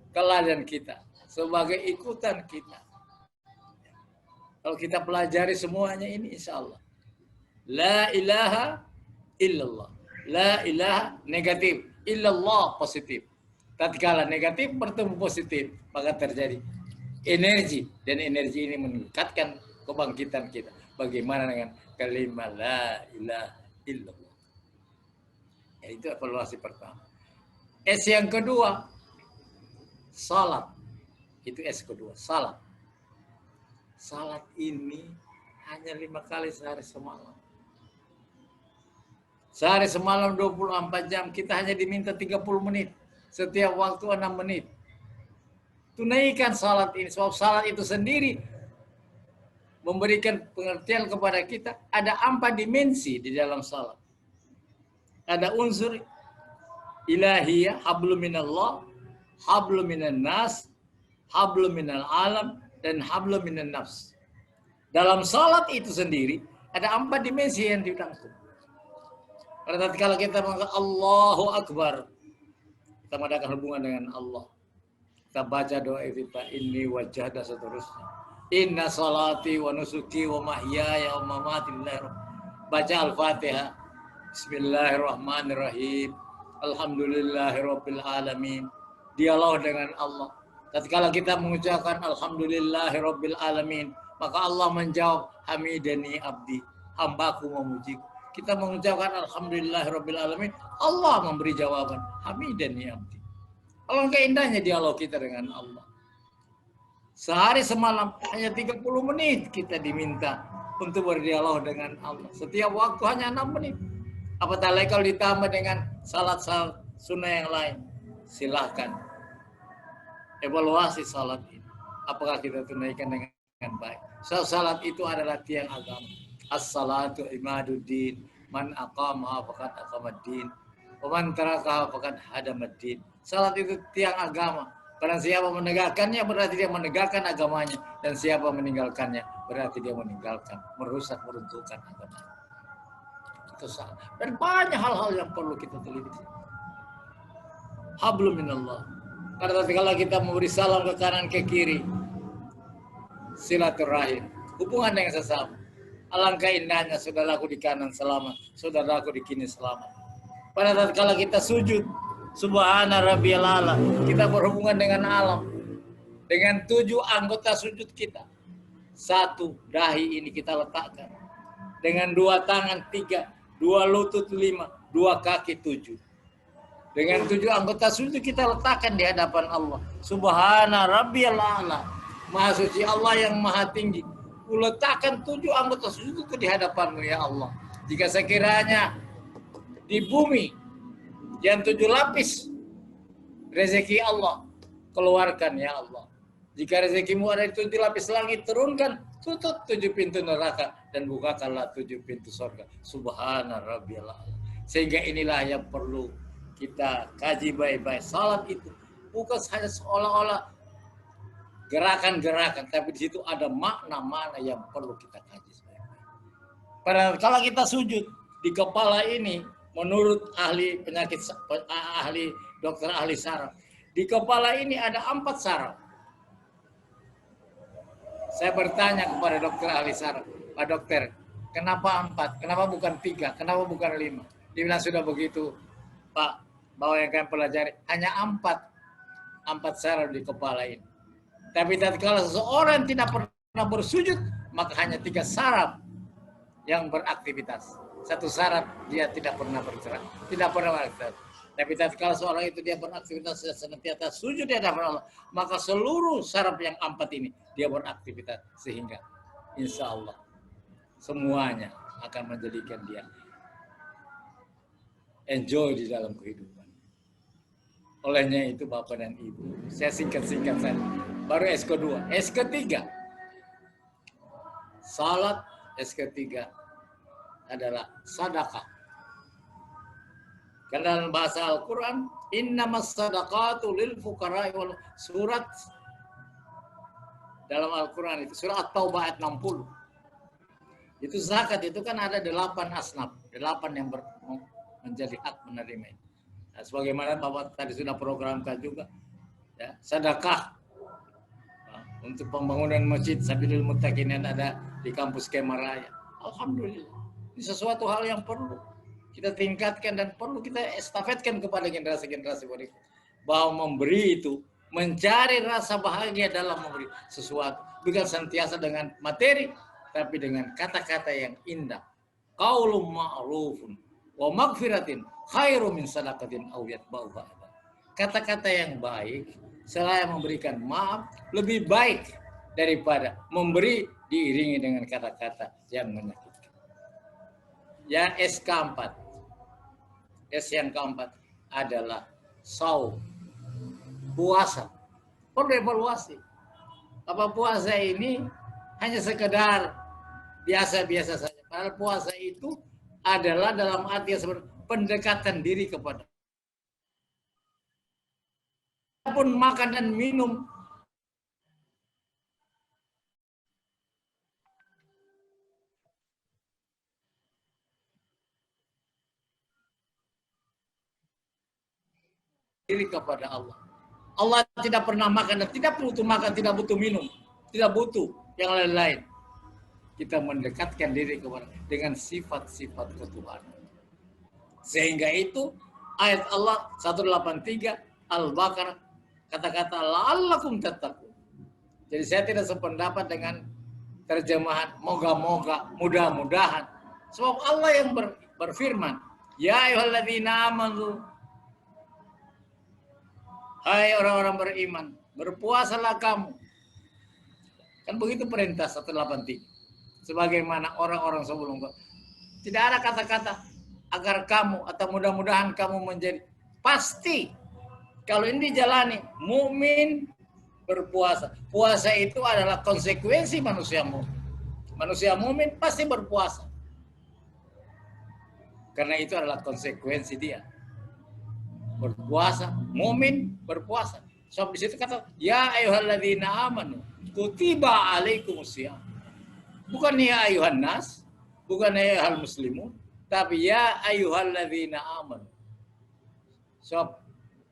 [SPEAKER 8] teladan kita, sebagai ikutan kita. Kalau kita pelajari semuanya ini, insya Allah. La ilaha illallah. La ilaha negatif. Illallah positif. Tatkala negatif bertemu positif, maka terjadi energi. Dan energi ini meningkatkan kebangkitan kita. Bagaimana dengan kalimat La ilaha illallah. Ya, itu evaluasi pertama. S yang kedua, salat. Itu S kedua, salat. Salat ini hanya 5 kali sehari semalam. Sehari semalam 24 jam, kita hanya diminta 30 menit. Setiap waktu 6 menit. Tunaikan salat ini. Sebab salat itu sendiri memberikan pengertian kepada kita. Ada 4 dimensi di dalam salat. Ada unsur ilahiyah, hablum minallah, hablum minan nas, hablum minal alam, dan hablum minan nafs. Dalam salat itu sendiri ada 4 dimensi yang dirangkum. Pada tatkala kita mengatakan Allahu Akbar, kita mengadakan hubungan dengan Allah. Kita baca doa kita, inni wajah dan seterusnya. Inna salati wa nusuki wa mahyaya wa mamati lillahi. Baca Al-Fatihah. Bismillahirrahmanirrahim. Alhamdulillahirabbil alamin. Dialog dengan Allah. Tatkala kita mengucapkan alhamdulillahirabbil alamin, maka Allah menjawab hamidani abdi, hambaku memujiku. Kita mengucapkan alhamdulillahirabbil alamin, Allah memberi jawaban hamidani abdi. Alangkah indahnya dialog kita dengan Allah. Sehari semalam hanya 30 menit kita diminta untuk berdialog dengan Allah. Setiap waktu hanya 6 menit. Apatah lagi kalau ditambah dengan salat-salat sunnah yang lain. Silahkan evaluasi salat ini. Apakah kita tunaikan dengan baik? Salat itu adalah tiang agama. As-salatu imaduddin. Man aqamaha faqad aqamaddin. Wa man tarakaha faqad hadamaddin. Salat itu tiang agama. Barang siapa menegakkannya berarti dia menegakkan agamanya. Dan siapa meninggalkannya berarti dia meninggalkan, merusak, meruntuhkan agamanya. Itu salah. Dan banyak hal-hal yang perlu kita teliti. Hablum minallah. Karena kalau kita memberi salam ke kanan ke kiri, silaturahim, hubungan dengan sesama. Alangkah indahnya saudaraku di kanan selamat, saudaraku di kiri selamat. Pada saat kalau kita sujud, subhana rabbiyal a'la, kita berhubungan dengan alam. Dengan 7 anggota sujud kita. 1 dahi ini kita letakkan. Dengan 2 tangan 3, 2 lutut 5, 2 kaki 7. Dengan 7 anggota sujud kita letakkan di hadapan Allah. Subhana rabbiyal a'la. Maha suci Allah yang maha tinggi. Letakkan 7 anggota sujud itu di hadapanmu ya Allah. Jika sekiranya di bumi yang 7 lapis rezeki Allah, keluarkan ya Allah. Jika rezekimu ada di 7 lapis langit, turunkan, tutup 7 pintu neraka dan bukakanlah 7 pintu surga. Subhana rabbiyal a'la. Sehingga inilah yang perlu kita kaji baik-baik. Salat itu bukan hanya seolah-olah gerakan-gerakan, tapi di situ ada makna-makna yang perlu kita kaji baik-baik. Padahal kalau kita sujud di kepala ini, menurut ahli penyakit, ahli dokter ahli saraf, di kepala ini ada 4 saraf. Saya bertanya kepada dokter ahli saraf, Pak dokter, kenapa 4? Kenapa bukan 3? Kenapa bukan 5? Dia bilang sudah begitu, Pak, bahwa yang kalian pelajari hanya 4 saraf di kepala ini. Tapi tatkala seseorang tidak pernah bersujud, maka hanya 3 saraf yang beraktivitas. 1 saraf dia tidak pernah bergerak, tidak pernah beraktivitas. Tapi tatkala seorang itu dia beraktivitas senantiasa sujud di hadapan Allah, maka seluruh saraf yang 4 ini dia beraktivitas, sehingga insya Allah semuanya akan menjadikan dia enjoy di dalam kehidupan. Olehnya itu Bapak dan Ibu, saya singkat-singkat saja. Baru S kedua, S ketiga, salat. S ketiga adalah sedekah. Karena dalam bahasa Al-Quran, innamas sadaqatu lil fuqara'i wal, surat dalam Al-Quran itu surat At-Taubah ayat 60. Itu zakat itu kan ada 8 asnaf, 8 yang menjadi hak menerima. Nah, sebagaimana Bapak tadi sudah programkan juga, ya, sedekah untuk pembangunan masjid Sabilul Muttaqin yang ada di kampus Kemaraya. Alhamdulillah, ini sesuatu hal yang perlu kita tingkatkan dan perlu kita estafetkan kepada generasi-generasi berikut. Bahwa memberi itu, mencari rasa bahagia dalam memberi sesuatu, bukan senantiasa dengan materi, tapi dengan kata-kata yang indah. Qaulun ma'rufun wa maghfiratin khairu min sadaqatin aw yatba'uha. Kata-kata yang baik selain memberikan maaf lebih baik daripada memberi diiringi dengan kata-kata yang menyakitkan. Ya, S keempat. S yang keempat adalah saum, puasa. Perlu evaluasi. Apa puasa ini hanya sekedar biasa-biasa saja. Padahal puasa itu adalah dalam arti seperti pendekatan diri kepada. Pun makan dan minum diri kepada Allah. Allah tidak pernah makan dan tidak butuh makan, tidak butuh minum, tidak butuh yang lain-lain. Kita mendekatkan diri kepada dengan sifat-sifat ketuhanan. Sehingga itu ayat Allah 183 Al-Baqarah kata-kata la'allakum tattaqun. Jadi saya tidak sependapat dengan terjemahan moga-moga, mudah-mudahan. Sebab Allah yang berfirman, ya ayyuhalladzina amanu, hai orang-orang beriman, berpuasalah kamu. Kan begitu perintah 183. Sebagaimana orang-orang sebelum kau. Tidak ada kata-kata agar kamu atau mudah-mudahan kamu menjadi. Pasti kalau ini dijalani, mukmin berpuasa. Puasa itu adalah konsekuensi manusia mukmin. Manusia mukmin pasti berpuasa. Karena itu adalah konsekuensi dia. Berpuasa, mukmin berpuasa. So di situ kata, ya ayyuhalladzina amanu, kutiba alaikumusiyam. Bukan ya ayuhan nas, bukan ya ayuhal muslimun, tapi ya ayyuhalladzina amanu. So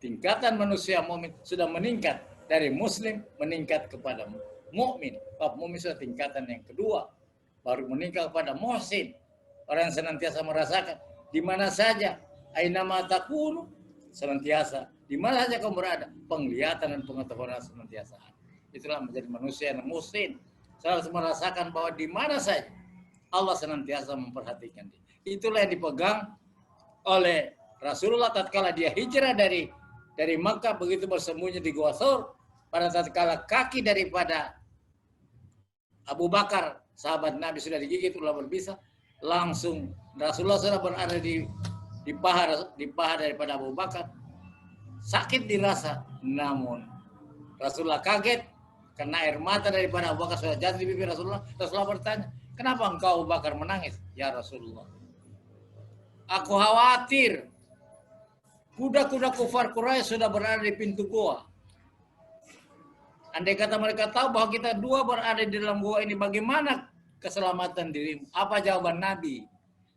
[SPEAKER 8] tingkatan manusia mukmin sudah meningkat dari muslim meningkat kepada mukmin. Bab mukmin sudah tingkatan yang kedua, baru meningkat kepada muhsin. Orang yang senantiasa merasakan di mana saja aina ma takunu, senantiasa di mana saja kamu berada, penglihatan dan pengetahuan senantiasa. Itulah menjadi manusia yang muhsin. Selalu merasakan bahwa di mana saja Allah senantiasa memperhatikan dia. Itulah yang dipegang oleh Rasulullah tatkala dia hijrah dari Makkah, begitu bersembunyi di Gua Thur. Pada tatkala kaki daripada Abu Bakar, sahabat Nabi, sudah digigit ular berbisa, langsung Rasulullah sudah berada di paha daripada Abu Bakar. Sakit dirasa, namun Rasulullah kaget karena air mata daripada Abu Bakar sudah jatuh di pipi Rasulullah. Rasulullah bertanya, kenapa engkau Abu Bakar menangis? Ya Rasulullah, aku khawatir kuda-kuda kufar Quraisy sudah berada di pintu gua. Andai kata mereka tahu bahwa kita dua berada di dalam gua ini, bagaimana keselamatan dirimu? Apa jawaban Nabi?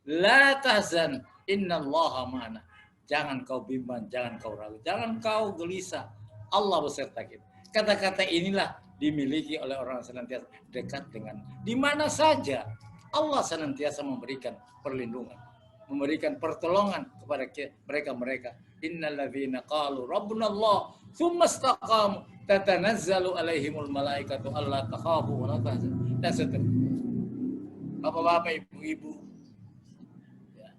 [SPEAKER 8] La tahzan, innallaha ma'ana. Jangan kau bimbang, jangan kau ragu, jangan kau gelisah. Allah beserta kita. Kata-kata inilah dimiliki oleh orang senantiasa dekat dengan di mana saja Allah senantiasa memberikan perlindungan, memberikan pertolongan kepada mereka. Innalladzina qalu rabbunallah tsumma istaqamu tatanazzalu alaihimul malaikatu alla takhafu wa la tahzanu, dan seterusnya. Bapak-bapak, ibu-ibu, ya.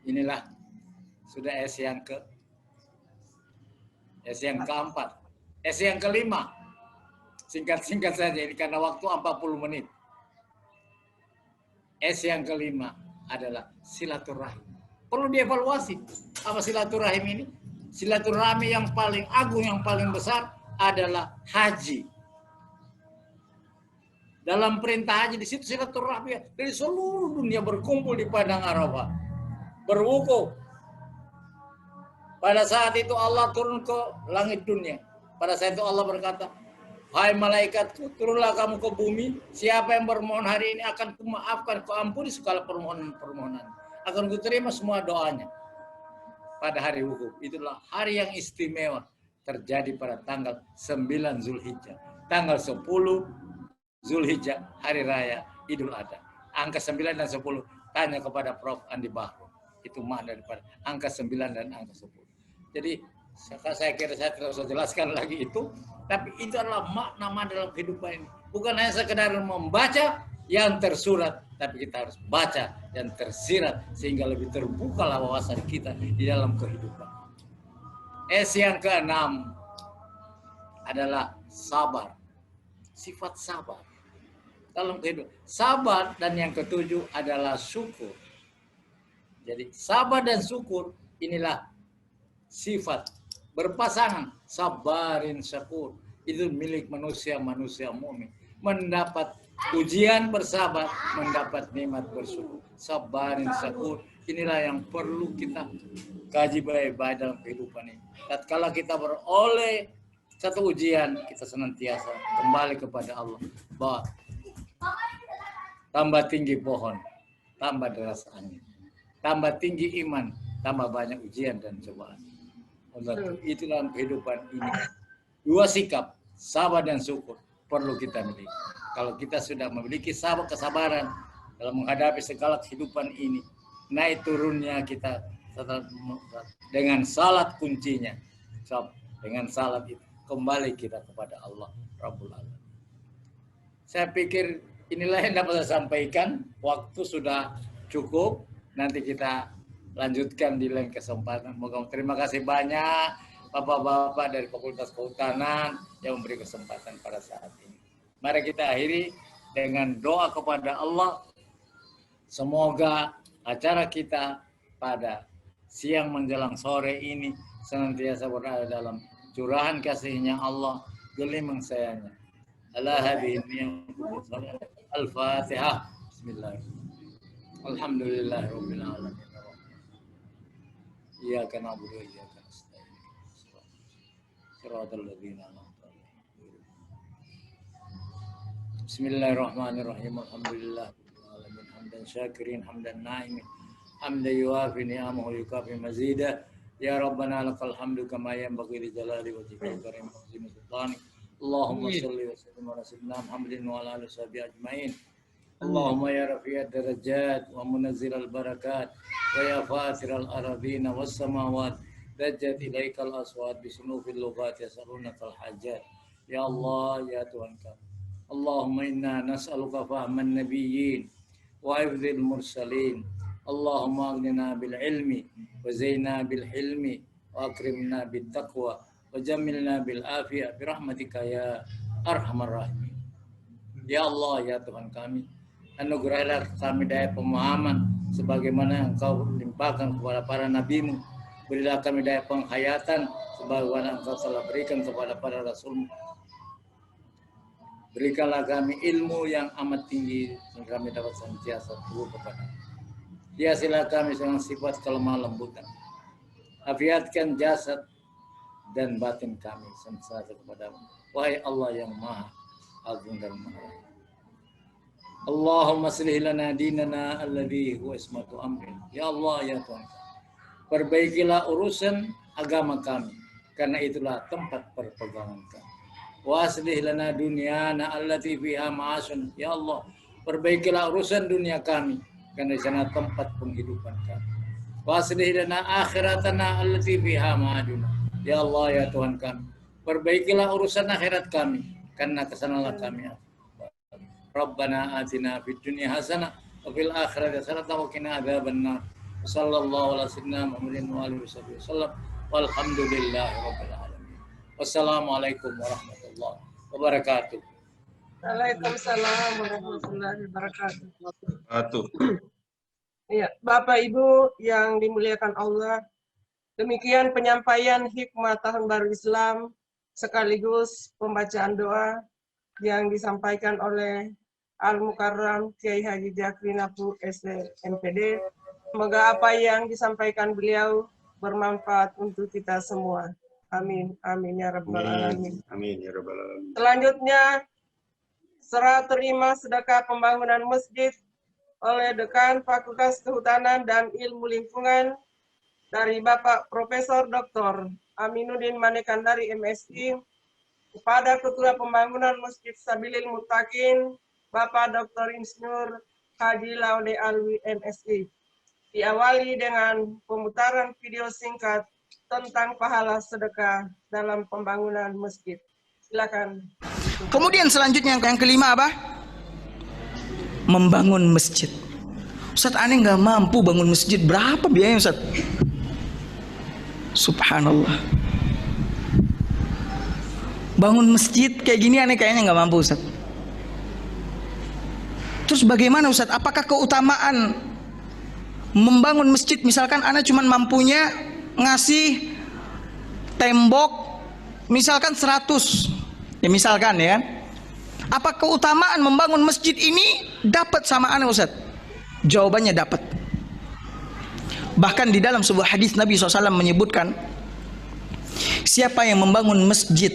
[SPEAKER 8] Inilah sudah S yang keempat. S yang kelima, singkat-singkat saja ini karena waktu 40 menit. S yang kelima adalah silaturahim. Perlu dievaluasi apa silaturahim ini. Silaturahmi yang paling agung, yang paling besar adalah haji. Dalam perintah haji di situ silaturahmi dari seluruh dunia berkumpul di padang Arafah, berwukuf. Pada saat itu Allah turun ke langit dunia. Pada saat itu Allah berkata, hai malaikatku, turunlah kamu ke bumi. Siapa yang bermohon hari ini akan kumaafkan, kuampuni segala permohonan. Akan kuterima semua doanya. Pada hari wukuf. Itulah hari yang istimewa. Terjadi pada tanggal 9 Zulhijjah. Tanggal 10 Zulhijjah, hari raya Idul Adha. Angka 9 dan 10. Tanya kepada Prof. Andi Bahru. Itu makna daripada angka 9 dan angka 10. Jadi saya kira saya tidak usah jelaskan lagi itu, tapi itu adalah makna dalam kehidupan ini. Bukan hanya sekedar membaca yang tersurat, tapi kita harus baca dan tersirat sehingga lebih terbukalah wawasan kita di dalam kehidupan. S yang keenam adalah sabar. Sifat sabar dalam kehidupan. Sabar, dan yang ketujuh adalah syukur. Jadi sabar dan syukur inilah sifat berpasangan. Sabarin syakur itu milik manusia mukmin. Mendapat ujian bersabar, mendapat nikmat bersyukur. Sabarin syakur inilah yang perlu kita kaji baik-baik dalam kehidupan ini. Tatkala kita beroleh satu ujian, kita senantiasa kembali kepada Allah. Bahwa tambah tinggi pohon, tambah deras angin. Tambah tinggi iman, tambah banyak ujian dan cobaan. Itu dalam kehidupan ini. Dua sikap, sabar dan syukur, perlu kita miliki. Kalau kita sudah memiliki kesabaran dalam menghadapi segala kehidupan ini, naik turunnya kita dengan salat kuncinya. Dengan salat itu kembali kita kepada Allah Rabbul Alamin. Saya pikir inilah yang dapat saya sampaikan. Waktu sudah cukup. Nanti kita lanjutkan di lain kesempatan. Terima kasih banyak Bapak-bapak dari Fakultas Kehutanan yang memberi kesempatan pada saat ini. Mari kita akhiri dengan doa kepada Allah. Semoga acara kita pada siang menjelang sore ini senantiasa berada dalam curahan kasihnya Allah, gelimang sayangnya. Al-Fatihah. Bismillahirrahmanirrahim. Alhamdulillahirabbil alamin. Iyyaka na'budu wa iyyaka nasta'in. Shiratal ladzina an'amta 'alaihim. Bismillahirrahmanirrahim. Alhamdulillahirabbil alamin. Hamdan syakirin, hamdan na'imin. Hamdan yuwafi ni'amahu yukafi mazidah. Ya Rabbana lakal hamdu kama yanbaghi li jalali wajhikal karim wa 'azimi sultanik. Allahumma shalli wa sallim ala sayyidina Muhammadin wa ala alihi washabihi ajmain. Allahumma ya rafi'ad darajat wa munazzilal barakat wa ya fatiral aradina was samawat dajjat ilaikal aswat bi sunufil lughat yasalunakal hajat. Ya Allah, ya Tuhan kami. Allahumma inna nas'aluka fahman nabiyyin wa hifdzil mursalin. Allahumma aghnina bil ilmi wa zaina bil hilmi wa akrimna bit taqwa wa jamilna bil afiyah bi rahmatika ya arhamar rahimin. Ya Allah, ya Tuhan kami, anugerahilah kami daya pemahaman sebagaimana Engkau limpahkan kepada para nabimu. Berilah kami daya penghayatan sebagaimana Engkau telah berikan kepada para rasul. Berikanlah kami ilmu yang amat tinggi sehingga kami dapat senantiasa teguh kepada. Hiasilah kami dengan sifat kelemah lembutan. Afiatkan jasad dan batin kami senantiasa kepadamu. Wahai Allah yang Maha Agung dan Maha Rahim. Allahumma aslih lana dinana alladhi huwa ismatu amrin. Ya Allah, ya Tuhan, perbaikilah urusan agama kami, karena itulah tempat perpegangan kami. Wa aslih lana dunyana allati fiha ma'asun. Ya Allah, perbaikilah urusan dunia kami, karena di sana tempat penghidupan kami. Wa aslih lana akhiratana allati fiha ma'aduna. Ya Allah, ya Tuhan kami, perbaikilah urusan akhirat kami, karena kesanalah kami. Rabbana atina fid dunya hasanah wa fil akhirati hasanah wa qina adzabannar. Sallallahu ala sayyidina Muhammadin wa alihi wasallam. Walhamdulillahirabbil alamin. Wassalamualaikum warahmatullahi wabarakatuh.
[SPEAKER 1] Waalaikumsalam warahmatullahi wabarakatuh. Ya, Bapak Ibu yang dimuliakan Allah, demikian penyampaian hikmah Tahun Baru Islam sekaligus pembacaan doa yang disampaikan oleh Al-Mukarram Kiai Haji Jakri Nafsu SMPD. Semoga apa yang disampaikan beliau bermanfaat untuk kita semua. Amin. Amin ya rabbal alamin.
[SPEAKER 2] Amin ya rabbal alamin.
[SPEAKER 1] Selanjutnya, serah terima sedekah pembangunan masjid oleh Dekan Fakultas Kehutanan dan Ilmu Lingkungan dari Bapak Profesor Dr. Aminuddin Manekandari MSI kepada Ketua Pembangunan Masjid Sabilil Muttaqin Bapak Dr. Insinyur Haji Laude Alwi MSI. Diawali dengan pemutaran video singkat tentang pahala sedekah dalam pembangunan masjid. Silakan.
[SPEAKER 9] Kemudian selanjutnya yang kelima apa? Membangun masjid. Ustaz, aneh nggak mampu bangun masjid. Berapa biayanya, Ustaz? Subhanallah. Bangun masjid kayak gini aneh kayaknya nggak mampu, Ustaz. Terus bagaimana, Ustaz? Apakah keutamaan membangun masjid, misalkan anak cuma mampunya ngasih tembok misalkan 100, ya misalkan ya, apa keutamaan membangun masjid ini dapat sama anak, Ustaz? Jawabannya dapat. Bahkan di dalam sebuah hadis Nabi SAW menyebutkan, siapa yang membangun masjid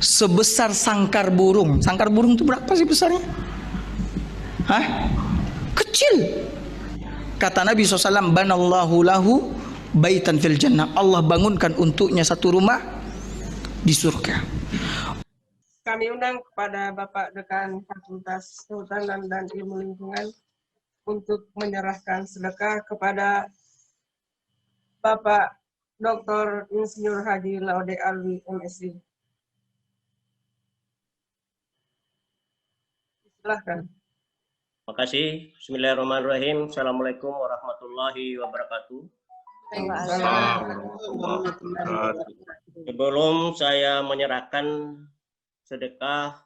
[SPEAKER 9] sebesar sangkar burung. Sangkar burung itu berapa sih besarnya? Hah? Kecil. Kata Nabi SAW, banallahu lahu baitan fil jannah. Allah bangunkan untuknya satu rumah di surga.
[SPEAKER 1] Kami undang kepada Bapak Dekan Fakultas Kehutanan dan Ilmu Lingkungan untuk menyerahkan sedekah kepada Bapak Dr. Insinyur Haji Laude Alwi, MSI. Silahkan.
[SPEAKER 10] Terima kasih. Bismillahirrahmanirrahim. Assalamualaikum warahmatullahi wabarakatuh. Sebelum saya menyerahkan sedekah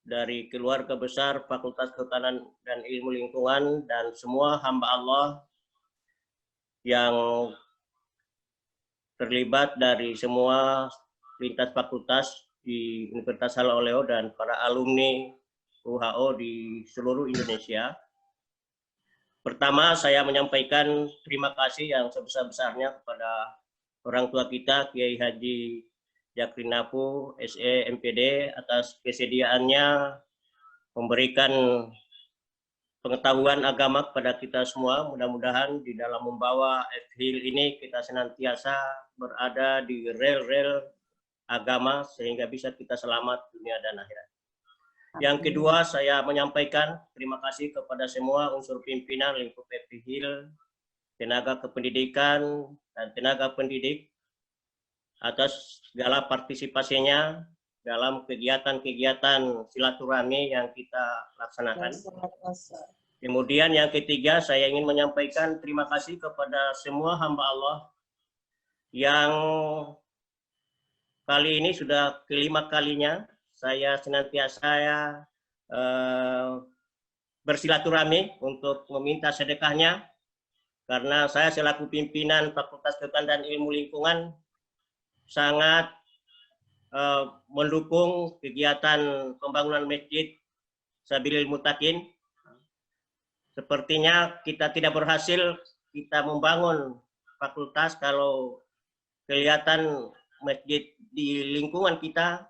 [SPEAKER 10] dari keluarga besar Fakultas Kehutanan dan Ilmu Lingkungan dan semua hamba Allah yang terlibat dari semua lintas fakultas di Universitas Haloleo dan para alumni UHO di seluruh Indonesia. Pertama, saya menyampaikan terima kasih yang sebesar-besarnya kepada orang tua kita, Kiai Haji Jakrinapu, SE, MPD, atas kesediaannya memberikan pengetahuan agama kepada kita semua. Mudah-mudahan di dalam membawa FHIL ini kita senantiasa berada di rel-rel agama sehingga bisa kita selamat dunia dan akhirat. Yang kedua, saya menyampaikan terima kasih kepada semua unsur pimpinan lingkup FHIL, tenaga kependidikan, dan tenaga pendidik atas segala partisipasinya dalam kegiatan-kegiatan silaturahmi yang kita laksanakan. Kemudian yang ketiga, saya ingin menyampaikan terima kasih kepada semua hamba Allah yang kali ini sudah kelima kalinya saya senantiasa bersilaturahmi untuk meminta sedekahnya, karena saya selaku pimpinan Fakultas Kehutanan dan Ilmu Lingkungan sangat mendukung kegiatan pembangunan Masjid Sabilil Muttaqin. Sepertinya kita tidak berhasil kita membangun fakultas kalau kelihatan masjid di lingkungan kita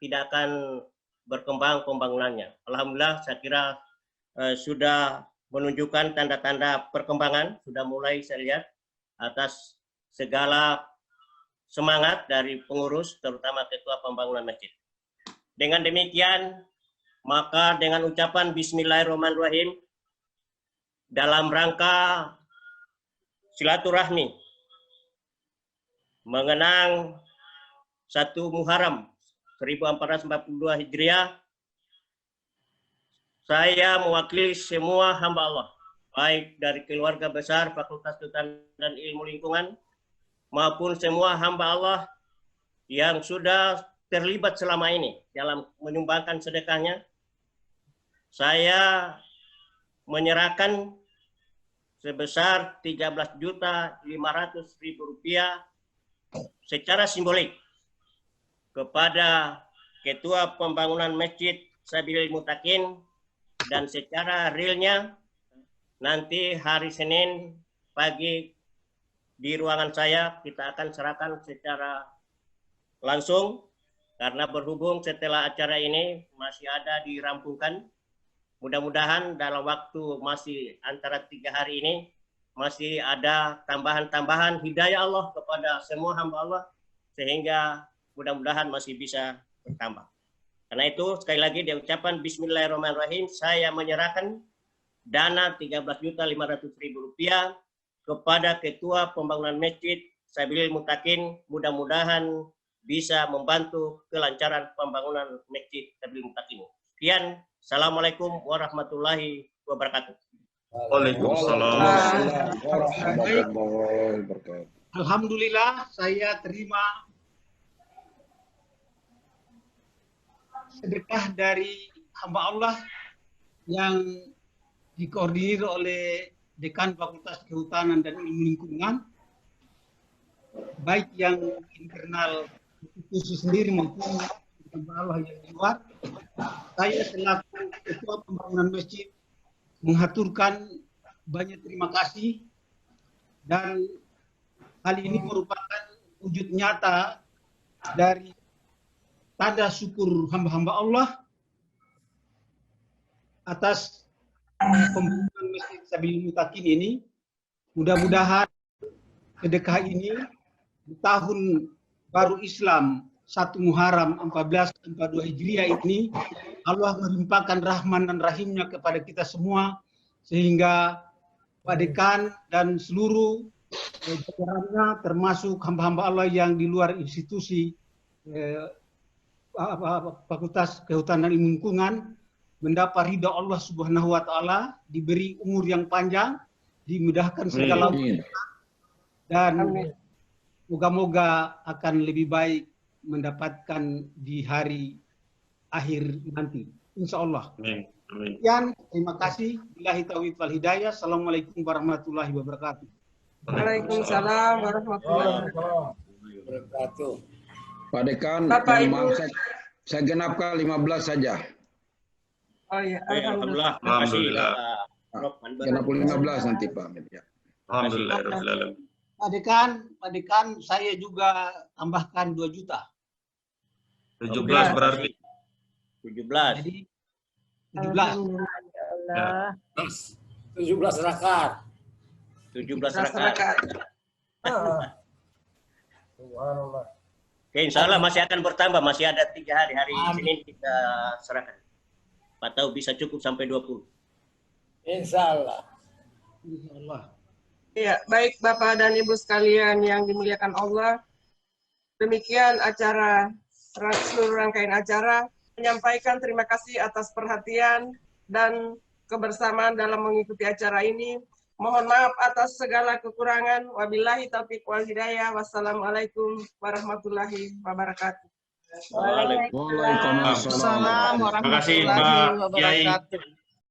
[SPEAKER 10] tidak akan berkembang pembangunannya. Alhamdulillah, saya kira sudah menunjukkan tanda-tanda perkembangan, sudah mulai saya lihat atas segala semangat dari pengurus, terutama ketua pembangunan masjid. Dengan demikian, maka dengan ucapan Bismillahirrahmanirrahim, dalam rangka silaturahmi mengenang 1 Muharram 1442 Hijriah, saya mewakili semua hamba Allah, baik dari keluarga besar Fakultas Kehutanan dan Ilmu Lingkungan, maupun semua hamba Allah yang sudah terlibat selama ini dalam menyumbangkan sedekahnya. Saya menyerahkan sebesar Rp13.500.000 secara simbolik kepada Ketua Pembangunan Masjid Sabilil Muttaqin, dan secara realnya nanti hari Senin pagi di ruangan saya kita akan serahkan secara langsung, karena berhubung setelah acara ini masih ada dirampungkan. Mudah-mudahan dalam waktu masih antara 3 hari ini masih ada tambahan-tambahan hidayah Allah kepada semua hamba Allah, sehingga mudah-mudahan masih bisa bertambah. Karena itu sekali lagi di ucapan Bismillahirrahmanirrahim, saya menyerahkan dana Rp13.500.000 kepada Ketua Pembangunan Masjid Sabilil Muttaqin. Mudah-mudahan bisa membantu kelancaran pembangunan Masjid Sabilil Muttaqin. Sekian, Assalamualaikum warahmatullahi wabarakatuh.
[SPEAKER 2] Waalaikumsalam.
[SPEAKER 11] Alhamdulillah, saya terima sedekah dari hamba Allah yang dikoordinir oleh Dekan Fakultas Kehutanan dan Ilmu Lingkungan, baik yang internal institusi sendiri maupun hamba Allah yang di luar. Saya selaku Ketua Pembangunan Masjid mengaturkan banyak terima kasih, dan hal ini merupakan wujud nyata dari tanda syukur hamba-hamba Allah atas pembangunan Masjid Sabilil Muttaqin ini. Mudah-mudahan sedekah ini di tahun baru Islam 1 Muharram 1442 Hijriah ini, Allah melimpahkan rahman dan rahimnya kepada kita semua, sehingga Pak Dekan dan seluruh jajarannya termasuk hamba-hamba Allah yang di luar institusi Fakultas Kehutanan dan Ilmu Lingkungan mendapat ridha Allah Subhanahu wa taala, diberi umur yang panjang, dimudahkan segala dan moga-moga akan lebih baik mendapatkan di hari akhir nanti, insya Allah. Sekian, terima kasih. Billahi taufiq wal hidayah. Assalamualaikum warahmatullahi wabarakatuh.
[SPEAKER 1] Waalaikumsalam warahmatullahi
[SPEAKER 8] Wabarakatuh.
[SPEAKER 12] Pak Dekan,
[SPEAKER 1] Bapak, Ibu.
[SPEAKER 12] maaf, saya genapkan 15 saja.
[SPEAKER 1] Oh iya,
[SPEAKER 10] Alhamdulillah.
[SPEAKER 2] Alhamdulillah.
[SPEAKER 12] Genap 15 nanti Pak. Ya.
[SPEAKER 2] Alhamdulillah.
[SPEAKER 11] Pak Dekan, saya juga tambahkan 2 juta.
[SPEAKER 2] 17 berarti.
[SPEAKER 10] 17.
[SPEAKER 11] Jadi 17.
[SPEAKER 6] Allah.
[SPEAKER 8] 17 rakaat.
[SPEAKER 10] 17 rakaat.
[SPEAKER 8] Subhanallah.
[SPEAKER 10] Oke, insya Allah masih akan bertambah, masih ada 3 hari. Hari Senin kita serahkan. Atau bisa cukup sampai 20.
[SPEAKER 8] Insya Allah.
[SPEAKER 11] Insya Allah.
[SPEAKER 1] Iya, baik Bapak dan Ibu sekalian yang dimuliakan Allah. Demikian acara, seluruh rangkaian acara. Menyampaikan terima kasih atas perhatian dan kebersamaan dalam mengikuti acara ini. Mohon maaf atas segala kekurangan. Wabillahi taufiq wal hidayah. Wassalamualaikum warahmatullahi wabarakatuh.
[SPEAKER 12] Waalaikumsalam.
[SPEAKER 1] Waalaikumsalam warahmatullahi wabarakatuh.